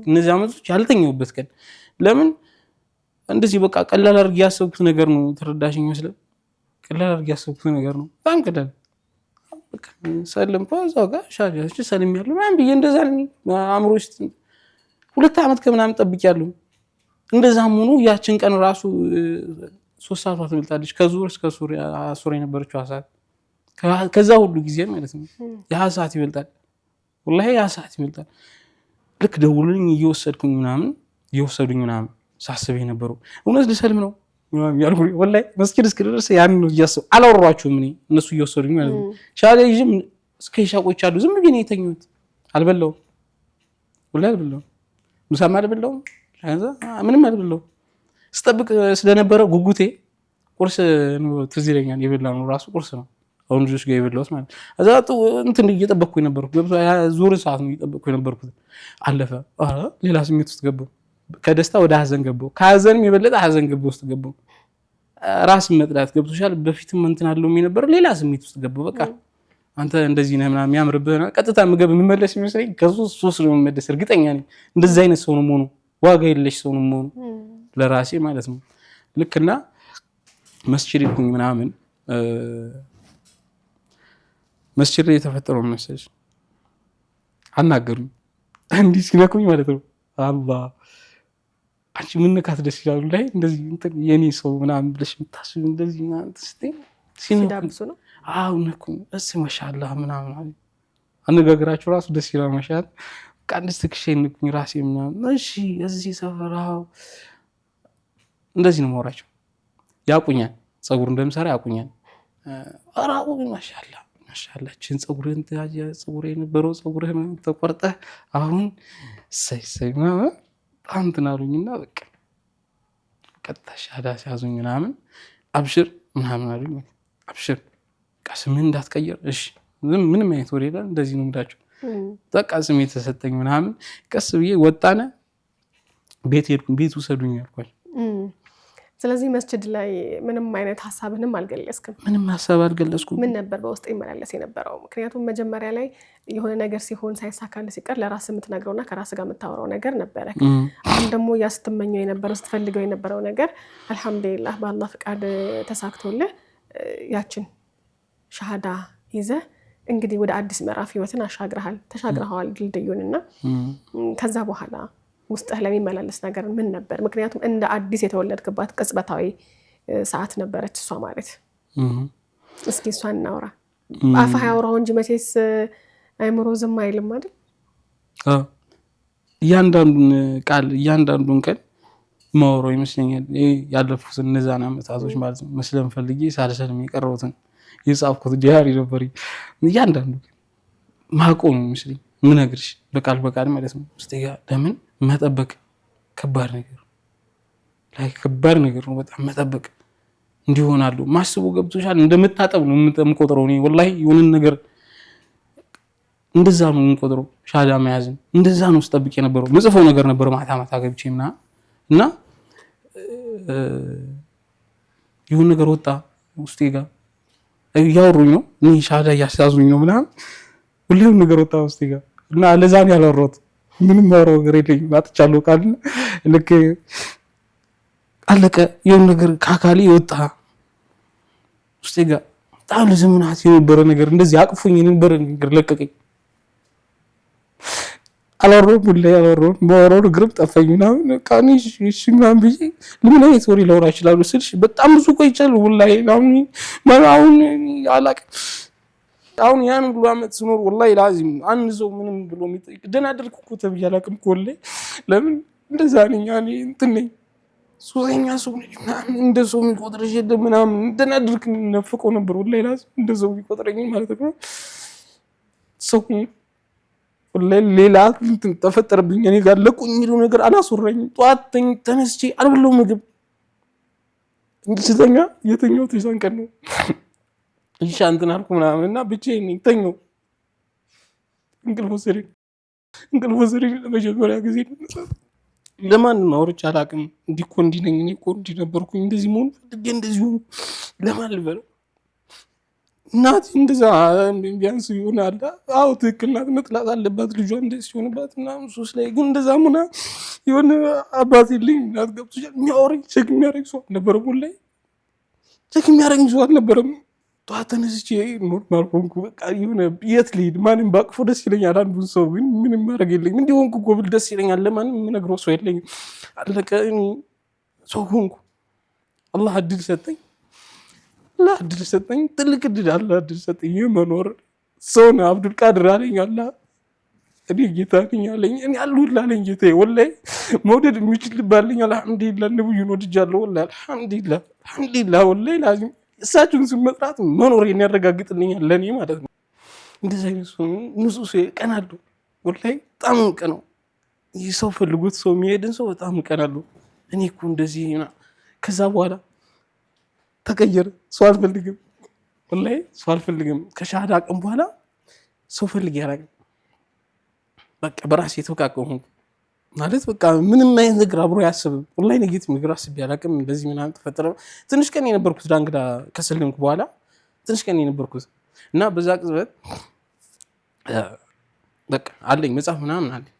እነዚህ ዓመቶች ያልተኛውበት ቀን። ለምን እንደዚህ በቃ ቀላል አድርጌ ያሰብኩት ነገር ነው። ተረዳሽኝ ይመስላል። ቀላል አድርጌ ያሰብኩት ነገር ነው። በጣም ቀላል በቃ ሰለም እዛው ጋር ሻጃች ሰለም ያለው ምናምን ብዬ እንደዛ አእምሮ ውስጥ 2 ዓመት ከምናምን ጠብቄያለሁ። እንደዛም ሆኖ ያችን ቀን ራሱ 3 ሰዓት ትበልጣለች ከዙር እስከ ሱር የነበረችው ሰዓት ከዛ ሁሉ ጊዜ ማለት ነው ያ ሰዓት ይበልጣል። ወላሂ ያ ሰዓት ይበልጣል። ልክ ደውሉልኝ እየወሰዱኝ ምናምን ሳስብ የነበረው እውነት ልሰልም ነው ያልኩኝ ወላሂ መስጊድ እስክደርስ ያን ነው እያሰብኩ አላወራኋቸውም። እኔ እነሱ እየወሰዱኝ ማለት ነው ሻለ ይጅም እስከ ሻቆች አሉ ዝም ብዬ ነው የተኛሁት። አልበላሁም ወላሂ አልበላሁም። ምሳም አልበላሁም ምንም አልበላሁም። ስጠብቅ ስለነበረ ጉጉቴ ቁርስ ነው ትዝ ይለኛል። የበላነው ራሱ ቁርስ ነው። አሁን ልጆች ጋር የበላሁት ማለት እዛ እንትን እየጠበቅኩኝ ነበርኩ። ዙር ሰዓት ነው እየጠበቅኩኝ ነበርኩት። አለፈ። ሌላ ስሜት ውስጥ ገባሁ። ከደስታ ወደ ሀዘን ገባሁ። ከሀዘንም የበለጠ ሀዘን ገባሁ ውስጥ ገባሁ። ራስን መጥላት ገብቶሻል። በፊትም እንትን አለው የነበረ ሌላ ስሜት ውስጥ ገባሁ። በቃ አንተ እንደዚህ ነህ ምናምን የሚያምርብህ ቀጥታ ምግብ የምመለስ ይመስለኝ ከሶስት ነው የምመለስ እርግጠኛ ነኝ። እንደዚህ አይነት ሰው ነው የምሆነው። ዋጋ የለሽ ሰው ነው የምሆነው ለራሴ ማለት ነው። ልክና መስጂድ ይልኩኝ ምናምን መስጂድ ላይ የተፈጠረው መሰለሽ አናገሩኝ እንዲህ ሲነኩኝ ማለት ነው። አላህ አንቺ ምን ነካት ደስ ይላል ላይ እንደዚህ እንትን የኔ ሰው ምናምን ብለሽ የምታስብ እንደዚህ ምናምን ሲዳብሱ ነው። አዎ ነኩኝ። እሺ ማሻአላህ ምናምን አነጋገራችሁ ራሱ ደስ ይላል። ማሻአላህ ቀንስ ትክሽኝ ነኩኝ ራሴ ምናምን እሺ እዚህ ሰፈራው እንደዚህ ነው የማወራቸው። ያቁኛል ፀጉር እንደምሰራ ያቁኛል። አራው ማሻአላህ ማሻአላህችን ፀጉርህን ታያ ፀጉሬ የነበረው ፀጉርህን ተቆርጠህ አሁን ሰይ ምናምን እንትን አሉኝና በቃ ቀጥታ ሻዳ ሲያዙኝ ምናምን አብሽር ምናምን አሉኝ። አብሽር በቃ ስምህን እንዳትቀይር እሺ ምንም አይነት ወሬ የለም እንደዚህ ነው የምላቸው። በቃ ስሜ ተሰጠኝ ምናምን ቀስ ብዬ ወጣነ ቤት ሄድኩኝ። ቤት ውሰዱኝ አልኳቸው። ስለዚህ መስጂድ ላይ ምንም አይነት ሀሳብንም አልገለጽክም? ምንም ሀሳብ አልገለጽኩም። ምን ነበር በውስጥ ይመላለስ የነበረው? ምክንያቱም መጀመሪያ ላይ የሆነ ነገር ሲሆን ሳይሳካልህ ሲቀር ለራስ የምትነግረውና ከራስ ጋር የምታወራው ነገር ነበረ። አሁን ደግሞ ያ ስትመኘው የነበረው ስትፈልገው የነበረው ነገር አልሐምዱሊላህ በአላህ ፍቃድ ተሳክቶልህ ያችን ሻሃዳ ይዘህ እንግዲህ ወደ አዲስ ምዕራፍ ህይወትን ተሻግረሃል ድልድዩንና ከዛ በኋላ ውስጥህ ለሚመላለስ ነገር ምን ነበር? ምክንያቱም እንደ አዲስ የተወለድክባት ቅጽበታዊ ሰዓት ነበረች እሷ ማለት። እስኪ እሷን እናውራ። አፍህ ያወራው እንጂ መቼስ አይምሮ ዝም አይልም አይደል? እያንዳንዱን ቃል እያንዳንዱን ቀን ማወራው ይመስለኛል። ያለፉትን እነዛን ዓመታቶች ማለት ነው መስለም ፈልጌ ሳልሰልም የቀረሁትን የጻፍኩት ዲያሪ ነበር። እያንዳንዱ ማቆ ነው ይመስለኝ ምነግርሽ በቃል ማለት ነው። እስቲጋ ለምን መጠበቅ ከባድ ነገር ነው በጣም መጠበቅ እንዲሆናሉ ማስቡ ገብቶሻል። እንደምታጠብ ነው የምቆጥረው እኔ ወላሂ የሆነን ነገር እንደዛ ነው የምቆጥረው። ሻዳ መያዝ እንደዛ ነው ስጠብቅ የነበረው። መጽፎ ነገር ነበር ማታ ገብቼና እና የሆነ ነገር ወጣ ውስጤ ጋር ያወሩኝ ነው እኔ ሻዳ ያሳዙኝ ነው ምናምን ሁሉም ነገር ወጣ ውስጤ ጋር እና ለዛን ያላወራሁት ምንም ማውራው ነገር የለኝም። አጥቻለሁ ቃል ልክ አለቀ። የሆነ ነገር ከአካሌ ወጣ ውስጤ ጋር በጣም ለዘመናት የነበረ ነገር እንደዚህ አቅፎኝ የነበረ ነገር ለቀቀኝ። አላወራሁም ሁላ አላወራሁም። ባወራው ነገርም ጠፋኝ ምናምን ካኒ እሺ ምናምን ብዬ ለምን አይነት ወሬ ላወራ እችላለሁ ስልሽ በጣም ብዙ ቆይቻለሁ ወላሂ። አሁን አላውቅም። አሁን ያን ሁሉ ዓመት ስኖር ወላሂ ላዚም አንድ ሰው ምንም ብሎ የሚጠይቅ ደህና አደርክ እኮ ተብዬ አላውቅም እኮ ወላሂ። ለምን እንደዛ ነኝ እኔ እንትን ነኝ ሱሰኛ ሰው ነኝ ምናምን እንደ ሰው የሚቆጥረሽ የለም ምናምን ደህና አደርክ ነፍቀው ነበር ወላሂ ላዚም እንደ ሰው የሚቆጥረኝ ማለት ነው። ሰው ሌላ እንትን ተፈጠረብኝ እኔ ጋር ለቁኝ የሚለው ነገር አላስወራኝም። ጠዋት ተነስቼ አልበላሁም ምግብ እንግዲህ የተኛሁት የዛን ቀን ነው። እሺ እንትን አልኩ ምናምን እና ብቻዬን ነኝ ተኛሁ። እንቅልፍ ወሰደኝ ለመጀመሪያ ጊዜ። ለማንም አውርቼ አላውቅም። እንዲህ እኮ እንዲህ ነኝ እኔ እኮ እንዲህ ነበርኩኝ እንደዚህ መሆን ፈልጌ እንደዚህ ሆንኩ ለማን ልበለው? እናቴ እንደዛ ቢያንስ ይሆናል። አዎ ትክክል ናት፣ መጥላት አለባት ልጇ እንደዚህ ሲሆንባት ምናምን ሶስት ላይ ግን እንደዛ ሙና የሆነ አባት የለኝ እናት ገብቶሻል። የሚያወራኝ ቼክ የሚያደርግ ሰው አልነበረም። ላይ ቼክ የሚያደርግ ሰው አልነበረም። ጠዋት ተነስቼ ኖርማል ሆንኩ። በቃ የሆነ የት ልሂድ ማንም ባቅፎ ደስ ይለኛል። አንዱን ሰው ግን ምንም ማድረግ የለኝም። እንዲህ ሆንኩ እኮ ብል ደስ ይለኛል። ለማንም የምነግረው ሰው የለኝም። አለቀ። ሰው ሆንኩ። አላህ እድል ሰጠኝ። ትልቅ እድል አላህ እድል ሰጠኝ የመኖር ሰው ነው። አብዱል ቃድር አለኝ አላህ። እኔ ጌታ ነኝ አለኝ። እኔ አልሁላ አለኝ ጌታዬ። ወላሂ መውደድ የሚችል ባለኝ አልሐምዱሊላህ። ነብዩን ወድጃለሁ ወላሂ አልሐምዱሊላህ ወላሂ ላዚም እሳቸውን ስም መጥራት መኖሬን ያረጋግጥልኛል ለእኔ ማለት ነው። እንደዚህ አይነት ሰው ንጹህ ሰው እቀናለሁ ወላሂ በጣም እቀናለሁ። ይህ ሰው ፈልጎት ሰው የሚሄድን ሰው በጣም እቀናለሁ። እኔ እኮ እንደዚህ ከዛ በኋላ ተቀየረ። ሰው አልፈልግም ወላሂ ሰው አልፈልግም። ከሻሃዳ ቀን በኋላ ሰው ፈልጌ አላውቅም። በቃ በራሴ የተወቃቀሁ ማለት በቃ ምንም አይነት ነገር አብሮ አያስብም። ወላሂ ኔጌቲቭ ነገር አስቤ አላውቅም። እንደዚህ ምናምን ተፈጠረ። ትንሽ ቀን የነበርኩት ዳንግላ ከሰለምኩ በኋላ ትንሽ ቀን የነበርኩት እና በዛ ቅጽበት በቃ አለኝ መጽሐፍ ምናምን አለኝ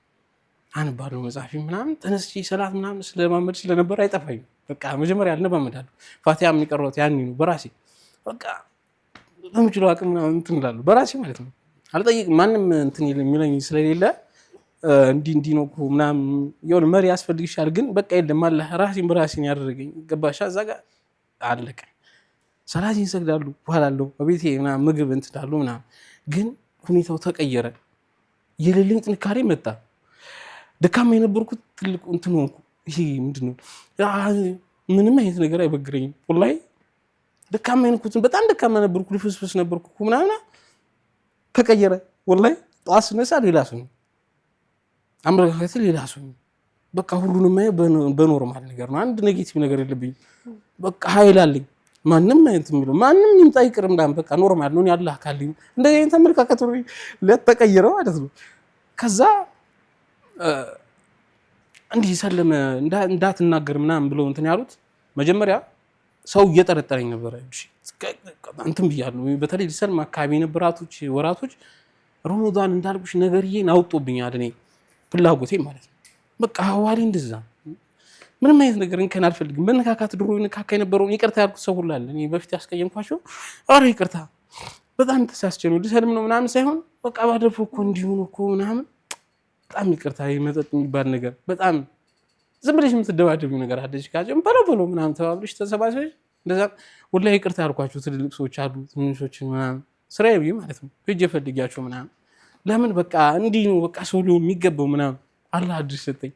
አንባለሁ መጽሐፊ ምናምን ተነስቼ ሰላት ምናምን ስለማመድ ስለነበር አይጠፋኝም። በቃ መጀመሪያ አልነበማመዳለሁ። ፋቲሃ የሚቀርበት ያኔ ነው በራሴ በቃ በምችለው አቅም እንትን እላለሁ በራሴ ማለት ነው። አልጠይቅም ማንም እንትን የሚለኝ ስለሌለ እንዲህ ነው እኮ ምናምን የሆነ መሪ ያስፈልግሻል ግን በቃ የለም አላህ ራሴን በራሴን ያደረገኝ ገባሻ። እዛ ጋር አለቀ። ሰላቴን ሰግዳለሁ በኋላለሁ በቤቴ ምናምን ምግብ እንትን እላለሁ ምናምን ግን ሁኔታው ተቀየረ። የሌለኝ ጥንካሬ መጣ። ደካማ የነበርኩት ትልቅ እንትን ሆንኩ። ይሄ ምንድነው ምንም አይነት ነገር አይበግረኝም ወላሂ። ደካማ የነበርኩት በጣም ደካማ ነበርኩ፣ ልፍስፍስ ነበርኩ ምናምን ተቀየረ ወላሂ። ጠዋት ስነሳ ሌላ ሰው ነው፣ አመለካከቴ ሌላ ሰው ነው። በቃ ሁሉንም በኖርማል ነገር ነው። አንድ ኔጌቲቭ ነገር የለብኝም። በቃ ኃይል አለኝ። ማንም አይነት የሚለው ማንም ይምጣ ይቅር ምናምን በቃ ኖርማል ነው። ያለ አካል እንደዚህ አይነት አመለካከት ለተቀየረ ማለት ነው። ከዛ እንዲህ ሰለመ እንዳትናገር ምናምን ብለው እንትን ያሉት መጀመሪያ ሰው እየጠረጠረኝ ነበረ። እንትን ብያለሁ። በተለይ ሰልም አካባቢ የነበራቶች ወራቶች ረመዳን እንዳልኩሽ ነገርዬን አውጦብኛል። እኔ ፍላጎቴ ማለት ነው። በቃ ሐዋሪ እንደዛ ምንም አይነት ነገር እንከን አልፈልግም። መነካካት ድሮ ነካካ የነበረውን ይቅርታ ያልኩት ሰው ሁሉ አለ። እኔ በፊት ያስቀየምኳቸው ኧረ ይቅርታ በጣም ተሳስቼ ነው ልሰልም ነው ምናምን ሳይሆን በቃ ባለፈው እኮ እንዲሆኑ እኮ ምናምን በጣም ይቅርታ። መጠጥ የሚባል ነገር በጣም ዝም ብለሽ የምትደባደቢው ነገር አለች። ካጀም በሎ ምናምን ተባብለሽ ተሰባሰበሽ እንደዛ ወላሂ ይቅርታ ያልኳቸው ትልልቅ ሰዎች አሉ። ትንሾች ምናምን ስራዬ ብዬ ማለት ነው ሂጅ ፈልጊያቸው ምናምን ለምን በቃ እንዲህ ነው በቃ ሰው ሊሆን የሚገባው ምናምን አላህ እድል ሰጠኝ።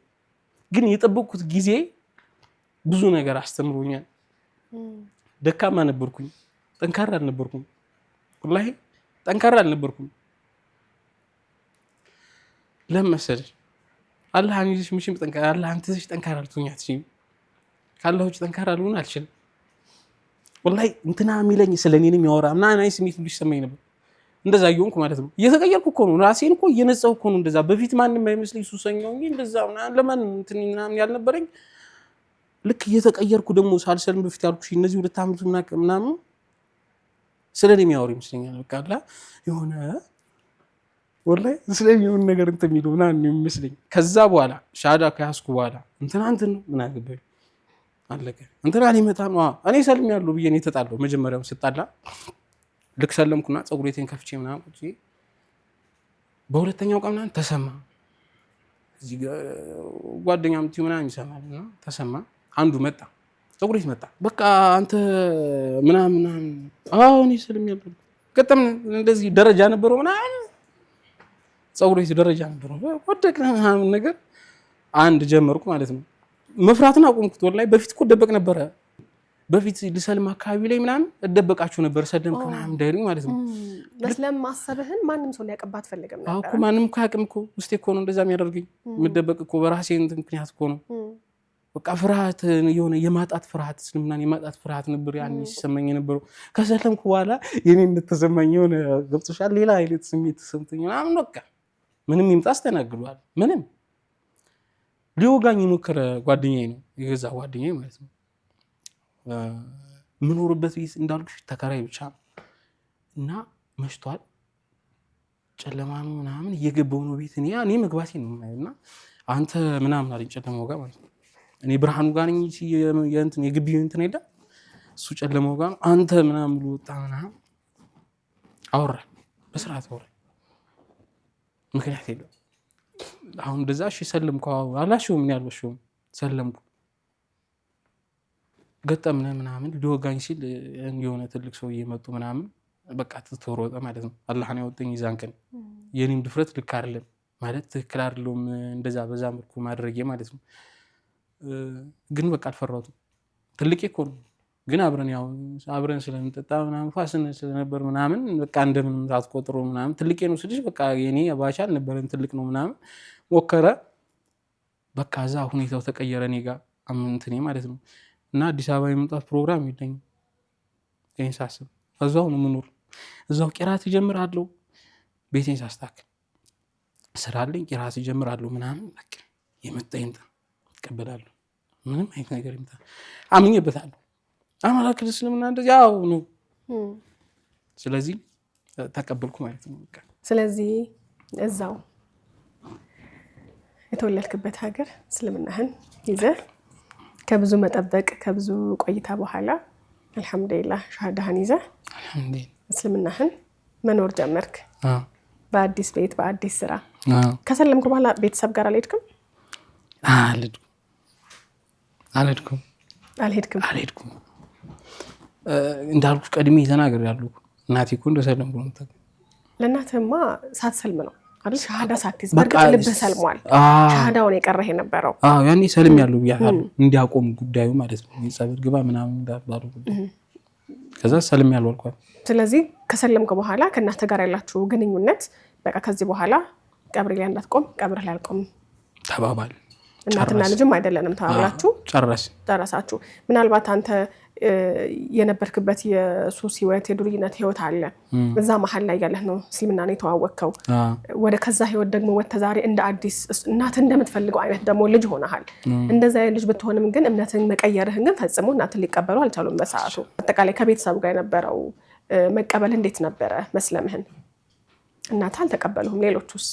ግን የጠበቅኩት ጊዜ ብዙ ነገር አስተምሮኛል። ደካማ ነበርኩኝ፣ ጠንካራ አልነበርኩም። ወላሂ ጠንካራ አልነበርኩም። ለምን መሰለሽ አላህ አንይሽ ምሽም ጠንካራ አላህ አንተሽ ጠንካራ ልትሆኚ አትችይም። ካላህ ውጭ ጠንካራ ልሆን አልችልም። ወላሂ እንትና የሚለኝ ስለኔ ነው የሚያወራ እና ናይ ስሜት ሁሉ ይሰማኝ ነበር። እንደዛ እየሆንኩ ማለት ነው። እየተቀየርኩ እኮ ነው። ራሴን እኮ እየነጻሁ እኮ ነው። እንደዛ በፊት ማንም አይመስለኝ ሱሰኛው እንጂ እንደዛ ለማንም እንትን ምናምን ያልነበረኝ ልክ እየተቀየርኩ ደግሞ ሳልሰልም በፊት ያልኩሽ እነዚህ ሁለት ዓመት ምናምን ስለኔ የሚያወሩ ይመስለኛል። በቃ አላ የሆነ ወላሂ ስለኔ የሆነ ነገር እንትን የሚለው ምናምን የሚመስለኝ። ከዛ በኋላ ሻሃዳ ከያዝኩ በኋላ እንትን ነው ምን አገባኝ አለቀ። እንትና ሊመጣ ነው እኔ ሰልሜያለሁ ብዬ ነው የተጣለው። መጀመሪያው ስጣላ ልክ ሰለምኩና ፀጉሬን ከፍቼ ምናምን ቁጭ በሁለተኛው ቀን ምናምን ተሰማ እዚህ ጓደኛም ትዩ ምናምን ይሰማልና ተሰማ አንዱ መጣ ፀጉሬት መጣ በቃ አንተ ምናምን እኔ ሰልሜያለሁ ገጠም እንደዚህ ደረጃ ነበረው ምናምን ፀጉሬት ደረጃ ነበረው ወደቅና ምናምን ነገር አንድ ጀመርኩ ማለት ነው። መፍራትና አቆምኩት። ወላሂ በፊት እኮ ደበቅ ነበረ። በፊት ልሰልም አካባቢ ላይ ምናምን እደበቃችሁ ነበር ሰደምኩ ምናምን እንዳይሉኝ ማለት ነው። መስለም ማሰብህን ማንም ሰው ሊያቀባት ፈልግም ነበር። እኮ ማንም እኮ ያቅም እኮ ውስጤ እኮ ነው እንደዛ የሚያደርገኝ። የምደበቅ እኮ በራሴ ምክንያት እኮ ነው። በቃ ፍርሃት የሆነ የማጣት ፍርሃት እስልምናን የማጣት ፍርሃት ነበር ያኔ ሲሰማኝ የነበረው። ከሰለምኩ በኋላ የኔ እንደተሰማኝ የሆነ ገብቶሻል ሌላ አይነት ስሜት ተሰምቶኝ ምናምን በቃ ምንም ይምጣ አስተናግዷል። ምንም ሊወጋኝ የሞከረ ጓደኛዬ ነው የገዛ ጓደኛዬ ማለት ነው። ምኖርበት ቤት እንዳልኩሽ ተከራይ ብቻ እና መሽቷል ጨለማ ነው ምናምን እየገባው ነው ቤት እኔ መግባቴ ነው እና አንተ ምናምን አለኝ ጨለማው ጋር ማለት ነው። እኔ ብርሃኑ ጋር ነኝ የእንትን የግቢው እንትን ሄዳ እሱ ጨለማው ጋር አንተ ምናምን ብሎ ወጣ ምናምን አወራ በስርዓት አወራ ምክንያት የለም። አሁን እንደዛ እሺ ሰለምኩ አላሽውም ምን ያልበሽውም ሰለምኩ ገጠምነ ምናምን ሊወጋኝ ሲል የሆነ ትልቅ ሰው እየመጡ ምናምን በቃ ተተሮጠ ማለት ነው። አላህ ነው ያወጣኝ ይዛን ቀን የኔም ድፍረት ልክ አይደለም ማለት ትክክል አይደለም እንደዛ በዛ መልኩ ማድረጌ ማለት ነው። ግን በቃ አልፈራሁትም። ትልቅ እኮ ነው ግን አብረን ስለምንጠጣ ምናምን ፋስነ ስለነበር ምናምን በቃ እንደምንም ታስቆጥሮ ምናምን ትልቅ ነው ስልሽ በቃ የኔ አባሻል ነበረን ትልቅ ነው ምናምን ሞከረ በቃ እዛ ሁኔታው ተቀየረ እኔ ጋር አምንትኔ ማለት ነው። እና አዲስ አበባ የመምጣት ፕሮግራም የለኝም ይሄን ሳስብ እዛው ነው የምኖር እዛው ቂራት እጀምራለሁ ቤቴን ሳስታክል ስራ አለኝ ቂራት እጀምራለሁ ምናምን በቃ የመጣኝ ተቀበላለሁ ምንም አይነት ነገር ይምጣ አምኜበታለሁ። አማራክል እስልምና እንደዚህ ያው ነው ስለዚህ ተቀበልኩ ማለት ነው በቃ። ስለዚህ እዛው የተወለድክበት ሀገር እስልምናህን ይዘህ ከብዙ መጠበቅ ከብዙ ቆይታ በኋላ አልহামዱሊላህ ሻሃዳህን ይዘህ እስልምናህን መኖር ጀመርክ። በአዲስ ቤት በአዲስ ስራ ከሰለምኩ በኋላ ቤተሰብ ጋር አልሄድክም? አልሄድኩም እንዳልኩሽ ቀድሜ ተናግሬያለሁ። እናቴ እኮ እንደሰለምኩ ነው የምታውቀው። ለእናትህማ ሳትሰልም ነው አይደል ሻሃዳ ሳትይዝ በርግጥ ልብህ ሰልሟል። ሻሃዳውን የቀረህ የነበረው ያኔ ሰልሜያለሁ ብያለሁ እንዲያቆም ጉዳዩ ማለት ነው። የጸበል ግባ ምናምን እንዳባሉ ጉዳይ ከዛ ሰልሜያለሁ አልኳት። ስለዚህ ከሰለምኩ በኋላ ከእናትህ ጋር ያላችሁ ግንኙነት በቃ ከዚህ በኋላ ቀብር ላይ እንዳትቆም ቀብር ላይ አልቆም ተባባል። እናትና ልጅም አይደለንም ተባብላችሁ ጨረሳችሁ። ምናልባት አንተ የነበርክበት የሱስ ህይወት የዱርይነት ህይወት አለ እዛ መሀል ላይ ያለህ ነው እስልምናን የተዋወቅከው ወደ ከዛ ህይወት ደግሞ ወተዛሬ እንደ አዲስ እናት እንደምትፈልገው አይነት ደግሞ ልጅ ሆነሃል። እንደዛ ልጅ ብትሆንም ግን እምነትን መቀየርህን ግን ፈጽሞ እናትን ሊቀበሉ አልቻሉም በሰዓቱ። አጠቃላይ ከቤተሰቡ ጋር የነበረው መቀበል እንዴት ነበረ? መስለምህን እናት አልተቀበሉም። ሌሎቹስ?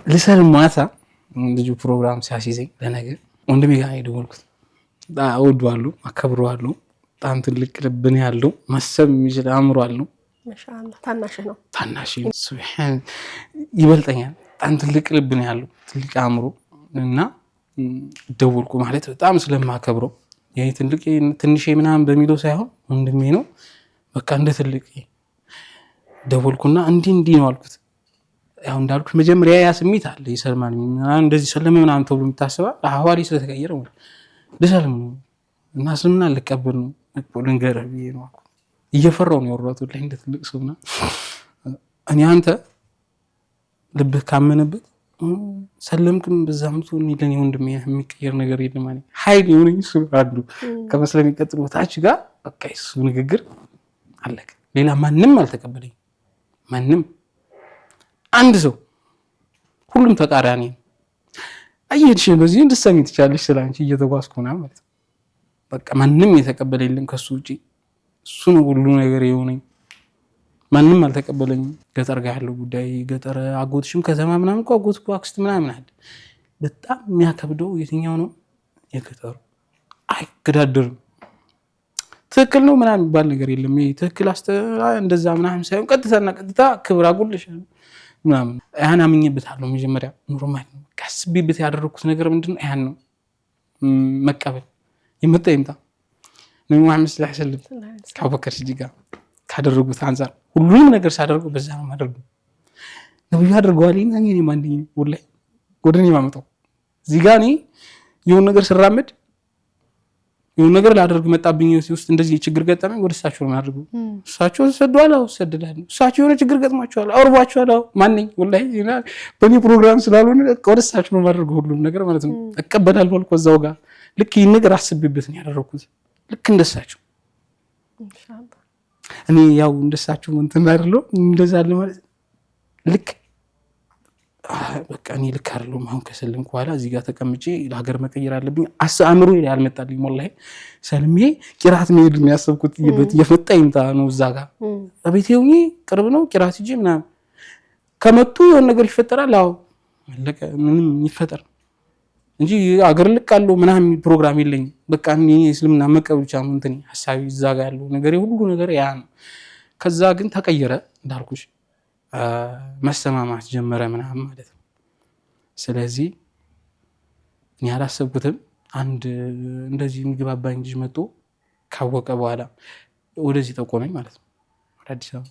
ልሰልም ማታ ልጁ ፕሮግራም ሲያስይዘኝ ለነገር ወንድሜ ጋር ደወልኩት። እወደዋለሁ አከብረዋለሁ በጣም ትልቅ ልብ ነው ያለው ማሰብ የሚችል አእምሮ አለው። ማሻአላህ ታናሽህ ነው ታናሽህ ሱብሃን ይበልጠኛል። በጣም ትልቅ ልብ ነው ያለው ትልቅ አእምሮ እና ደወልኩ ማለት በጣም ስለማከብረው ይሄ ትልቅ ትንሽ ምናምን በሚለው ሳይሆን ወንድሜ ነው በቃ እንደ ትልቅ ደወልኩና እንዲህ ነው አልኩት። ያው እንዳልኩት መጀመሪያ ያ ስሜት አለ ይሰልማል ምናምን እንደዚህ ሰለመ ምናምን ተብሎ የምታስበው አህዋሊ ስለተቀየረ ነው ልሰልም እና እስልምና ልቀበል ነው ልንገርህ ብዬ ነው እየፈራሁ ነው ያወራሁት ላይ እንደ ትልቅ ሰውና እኔ አንተ ልብህ ካመነበት ሰለምክም በዛም ትሁን ለኔ ወንድሜ የሚቀየር ነገር የለም ማለት ኃይል የሆነኝ እሱ አንዱ ከመስለም የሚቀጥለው ታች ጋር በቃ እሱ ንግግር አለቀ። ሌላ ማንም አልተቀበለኝ ማንም አንድ ሰው ሁሉም ተቃራኒ አየድሽ በዚህ እንድትሰሚ ትቻለሽ ስላንቺ እየተጓዝኩ ነው ማለት በቃ ማንም የተቀበለ የለም ከሱ ውጪ እሱ ነው ሁሉ ነገር የሆነኝ። ማንም አልተቀበለኝ። ገጠር ጋር ያለው ጉዳይ ገጠር አጎትሽም ከተማ ምናምን አጎትኩ አክስት ምናምን አለ በጣም የሚያከብደው የትኛው ነው? የገጠሩ አይገዳደርም። ትክክል ነው ምናምን የሚባል ነገር የለም። ይሄ ትክክል እንደዛ ምናምን ሳይሆን ቀጥታና ቀጥታ ክብር አጉልሽ ምናምን ያን አምኜበታለሁ። መጀመሪያ ኑሮ ማለት ነው ካስቤበት ያደረኩት ነገር ምንድነው? ያን ነው መቀበል። የመጣ ይምጣ ነብዩ መሐመድ ሰለላሁ ዐለይሂ ወሰለም ከአቡበከር ሲዲቅ ጋር ካደረጉት አንፃር ሁሉም ነገር ሳደርገው በዛ ነው ማደርገው። ነብዩ አድርገዋል እኔ ማንኝ ወላሂ ወደኔ ማመጣው እዚህ ጋር እኔ የሆነ ነገር ስራመድ የሆነ ነገር ላደርግ መጣብኝ ውስጥ እንደዚህ ችግር ገጠመኝ ወደ እሳቸው ነው አድርገው። እሳቸው ሰደዋል ሰደዳል። እሳቸው የሆነ ችግር ገጥሟቸዋል አውርቧቸዋል ማንኝ ወላሂ በኔ ፕሮግራም ስላልሆነ ወደ እሳቸው ነው ማድረግ ሁሉም ነገር ማለት ነው። እቀበላለሁ አልኩ እዛው ጋር ልክ ይሄን ነገር አስቤበት ነው ያደረኩት። ልክ እንደሳቸው ኢንሻአላህ እኔ ያው እንደሳቸው እንትን አይደለም እንደዛ አለ ማለት ልክ በቃ እኔ ልክ አይደለም። አሁን ከሰለምኩ በኋላ እዚህ ጋር ተቀምጬ ለሀገር መቀየር አለብኝ አሳምሩ ያልመጣልኝ ወላሂ ሰልሜ ቂራት ነው የሚያስብኩት የፈጣኝ ነው እዛ ጋር በቤቴው ቅርብ ነው ቂራት ይጂ ምናምን ከመጡ የሆነ ነገር ይፈጠራል። አዎ ለቀ ምንም ይፈጠር እንጂ አገር ልቃለው ምናምን ፕሮግራም የለኝም። በቃ እኔ እስልምና መቀበል ብቻ ነው እንትን ሐሳቢ እዛ ጋር ያለው ነገር ሁሉ ነገር ያ ነው። ከዛ ግን ተቀየረ እንዳልኩሽ መሰማማት ጀመረ ምናምን ማለት ነው። ስለዚህ እኔ አላሰብኩትም። አንድ እንደዚህ የሚገባባኝ ልጅ መጥቶ ካወቀ በኋላ ወደዚህ ተቆመኝ ማለት ነው ወደ አዲስ አበባ።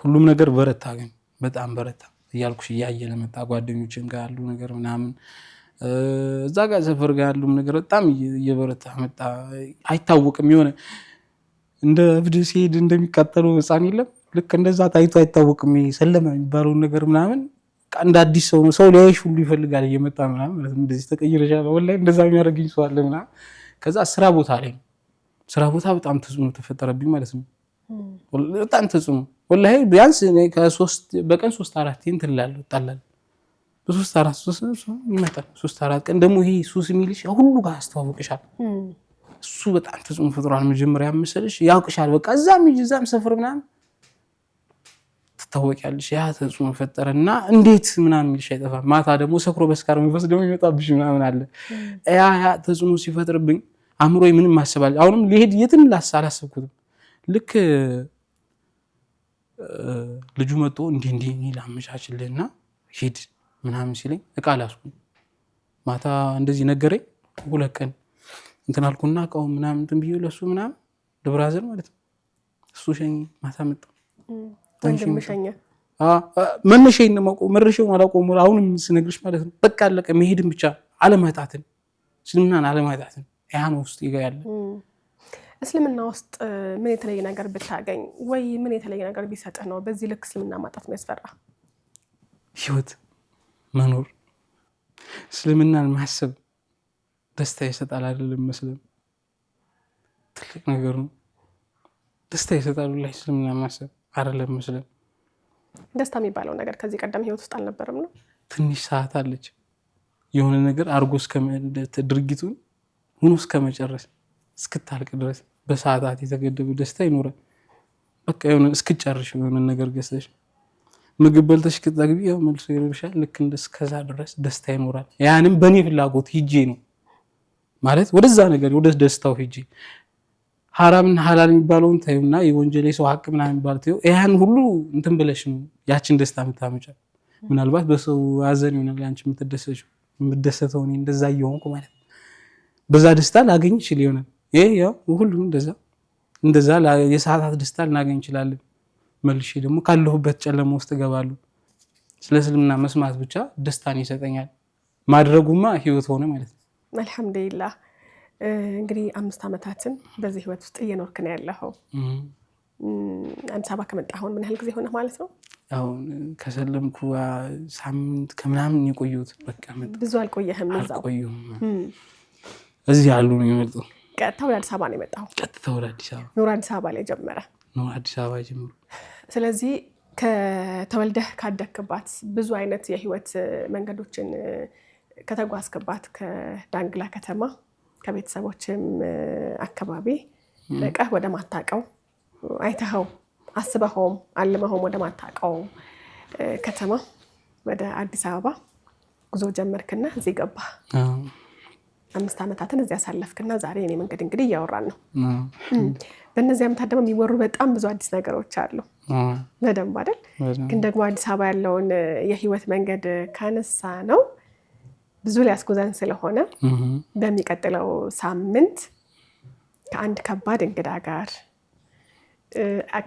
ሁሉም ነገር በረታ፣ ግን በጣም በረታ እያልኩሽ እያየለ መጣ። ጓደኞችን ጋር ያሉ ነገር ምናምን እዛ ጋር ሰፈር ጋር ያሉም ነገር በጣም እየበረታ መጣ። አይታወቅም የሆነ እንደ እብድ ሲሄድ እንደሚቃጠለው ህፃን የለም ልክ እንደዛ ታይቶ አይታወቅም። ሰለማ የሚባለው ነገር ምናምን እንደ አዲስ ሰው ነው። ሰው ሊያይሽ ሁሉ ይፈልጋል እየመጣ ምናምን ማለት ነው። እንደዚህ ተቀይረሻል ወላሂ እንደዛ የሚያደርግኝ ሰው አለ ምናምን። ከዛ ስራ ቦታ በጣም ተጽዕኖ ተፈጠረብኝ ማለት ነው። በጣም ተጽዕኖ ወላሂ ቢያንስ በቀን 3-4 እንትን እላለሁ እጣላለሁ። በ3-4 ይመጣል 3-4 ቀን ደግሞ ይሄ ሱስ የሚልሽ ሁሉ ጋር አስተዋውቅሻል። እሱ በጣም ተጽዕኖ ፈጥሯል። መጀመሪያ መሰለሽ ያውቅሻል በቃ እዛም ሰፈር ምናምን ትታወቂያለሽ። ያ ተጽዕኖ ፈጠረና እንዴት ምናምን የሚልሽ አይጠፋም። ማታ ደግሞ ሰክሮ በስካር መንፈስ ደግሞ ይመጣብሽ ምናምን አለ። ያ ተጽዕኖ ሲፈጥርብኝ አእምሮዬ ምንም ማሰባል አሁንም ሊሄድ የትም አላሰብኩትም። ልክ ልጁ መጥቶ እንዲህ ላመቻችልህና ሂድ ምናምን ሲለኝ እቃ ላስኩኝ። ማታ እንደዚህ ነገረኝ። 2 ቀን እንትን አልኩና እቃው ምናምን እንትን ብዬ ለሱ ምናምን ለብራዘር ማለት ነው እሱ ሸኝ። ማታ መጣ ወንድም ሸኘ። መነሻዬን ነው የማውቀው መረሻውን አላውቀውም። አሁንም ስነግርሽ ማለት ነው በቃ አለቀ። መሄድን ብቻ አለማጣትን እስልምናን አለማጣትን ያ ነው ውስጥ ያለ። እስልምና ውስጥ ምን የተለየ ነገር ብታገኝ ወይ ምን የተለየ ነገር ቢሰጥህ ነው በዚህ ልክ እስልምና ማጣት የሚያስፈራ? ህይወት መኖር እስልምናን ማሰብ ደስታ ይሰጣል አይደለም? መስለም ትልቅ ነገር ነው። ደስታ ይሰጣል ላይ እስልምና ማሰብ አይደለም? መስለም ደስታ የሚባለው ነገር ከዚህ ቀደም ህይወት ውስጥ አልነበረም ነው? ትንሽ ሰዓት አለች የሆነ ነገር አርጎ ድርጊቱን ሆኖ እስከመጨረስ እስክታልቅ ድረስ በሰዓታት የተገደበ ደስታ ይኖራል። በቃ የሆነ እስክጨርሽ የሆነ ነገር ገዝተሽ ምግብ በልተሽ ክትጠግቢ ያው መልሶ ይርብሻል። ልክ እንደስከዛ ድረስ ደስታ ይኖራል። ያንም በኔ ፍላጎት ሂጄ ነው ማለት ወደዛ ነገር ወደ ደስታው ሂጄ ሐራምና ሐላል የሚባለውን ታዩና የወንጀል የሰው ሐቅ ምናምን የሚባል ታዩ ያን ሁሉ እንትን ብለሽ ነው ያችን ደስታ የምታመጫው። ምናልባት በሰው አዘን ይሆናል አንቺ የምትደሰተው እኔ እንደዛ እየሆንኩ ማለት በዛ ደስታ ላገኝ ይችል ይሆናል። ይሄ ያው ሁሉም እንደዛ የሰዓታት ደስታ ልናገኝ እንችላለን። መልሼ ደግሞ ካለሁበት ጨለማ ውስጥ እገባለሁ። ስለ እስልምና መስማት ብቻ ደስታን ይሰጠኛል። ማድረጉማ ህይወት ሆነ ማለት ነው። አልሐምዱሊላህ። እንግዲህ 5 ዓመታትን በዚህ ህይወት ውስጥ እየኖርክ ነው ያለኸው። አዲስ አበባ ከመጣህ አሁን ምን ያህል ጊዜ ሆነ ማለት ነው? አሁን ከሰለምኩ ሳምንት ከምናምን የቆየሁት። በቃ ብዙ አልቆየህም? አልቆየሁም። እዚህ ያሉ ነው የመጣው። ቀጥታ ወደ አዲስ አበባ ነው የመጣው? ቀጥታ ወደ አዲስ አበባ። ኑሮ አዲስ አበባ ላይ ጀመረ? ኑሮ አዲስ አበባ ጀመረ። ስለዚህ ከተወልደህ ካደግክባት ብዙ አይነት የህይወት መንገዶችን ከተጓዝክባት ከዳንግላ ከተማ ከቤተሰቦችም አካባቢ ለቀህ ወደ ማታቀው አይተኸው አስበኸውም አልመኸውም ወደ ማታቀው ከተማ ወደ አዲስ አበባ ጉዞ ጀመርክና እዚህ ገባ 5 ዓመታትን እዚህ ያሳለፍክና ዛሬ እኔ መንገድ እንግዲህ እያወራን ነው። በእነዚህ ዓመታት ደግሞ የሚወሩ በጣም ብዙ አዲስ ነገሮች አሉ። በደንብ አይደል? ግን ደግሞ አዲስ አበባ ያለውን የህይወት መንገድ ካነሳ ነው ብዙ ሊያስጎዘን ስለሆነ በሚቀጥለው ሳምንት ከአንድ ከባድ እንግዳ ጋር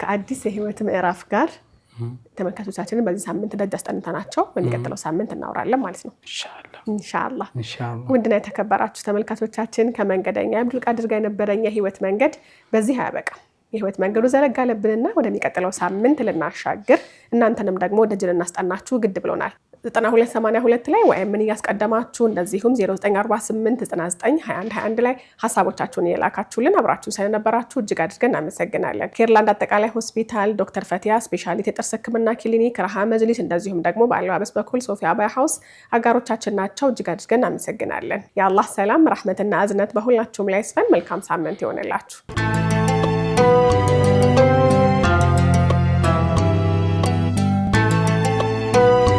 ከአዲስ የህይወት ምዕራፍ ጋር ተመልካቾቻችንን በዚህ ሳምንት ደጅ አስጠንተናቸው በሚቀጥለው ሳምንት እናወራለን ማለት ነው። ኢንሻአላህ ውድና የተከበራችሁ ተመልካቾቻችን ከመንገደኛ አብዱልቃድር ጋር የነበረኝ የህይወት መንገድ በዚህ አያበቃም። የህይወት መንገዱ ዘረጋለብንና ወደሚቀጥለው ሳምንት ልናሻግር እናንተንም ደግሞ ደጅ ልናስጠናችሁ ግድ ብሎናል። 9282 ላይ ወይም ምን ያስቀደማችሁ እንደዚሁም 0948992121 ላይ ሐሳቦቻችሁን የላካችሁልን አብራችሁ ስለነበራችሁ እጅግ አድርገን እናመሰግናለን። ኬርላንድ አጠቃላይ ሆስፒታል፣ ዶክተር ፈቲያ ስፔሻሊቲ የጥርስ ህክምና ክሊኒክ፣ ረሃ መጅሊስ እንደዚሁም ደግሞ በአለባበስ በኩል ሶፊያ ባይ ሃውስ አጋሮቻችን ናቸው። እጅግ አድርገን እናመሰግናለን። የአላህ ሰላም ረህመትና እዝነት በሁላችሁም ላይ ይስፈን። መልካም ሳምንት ይሆንላችሁ።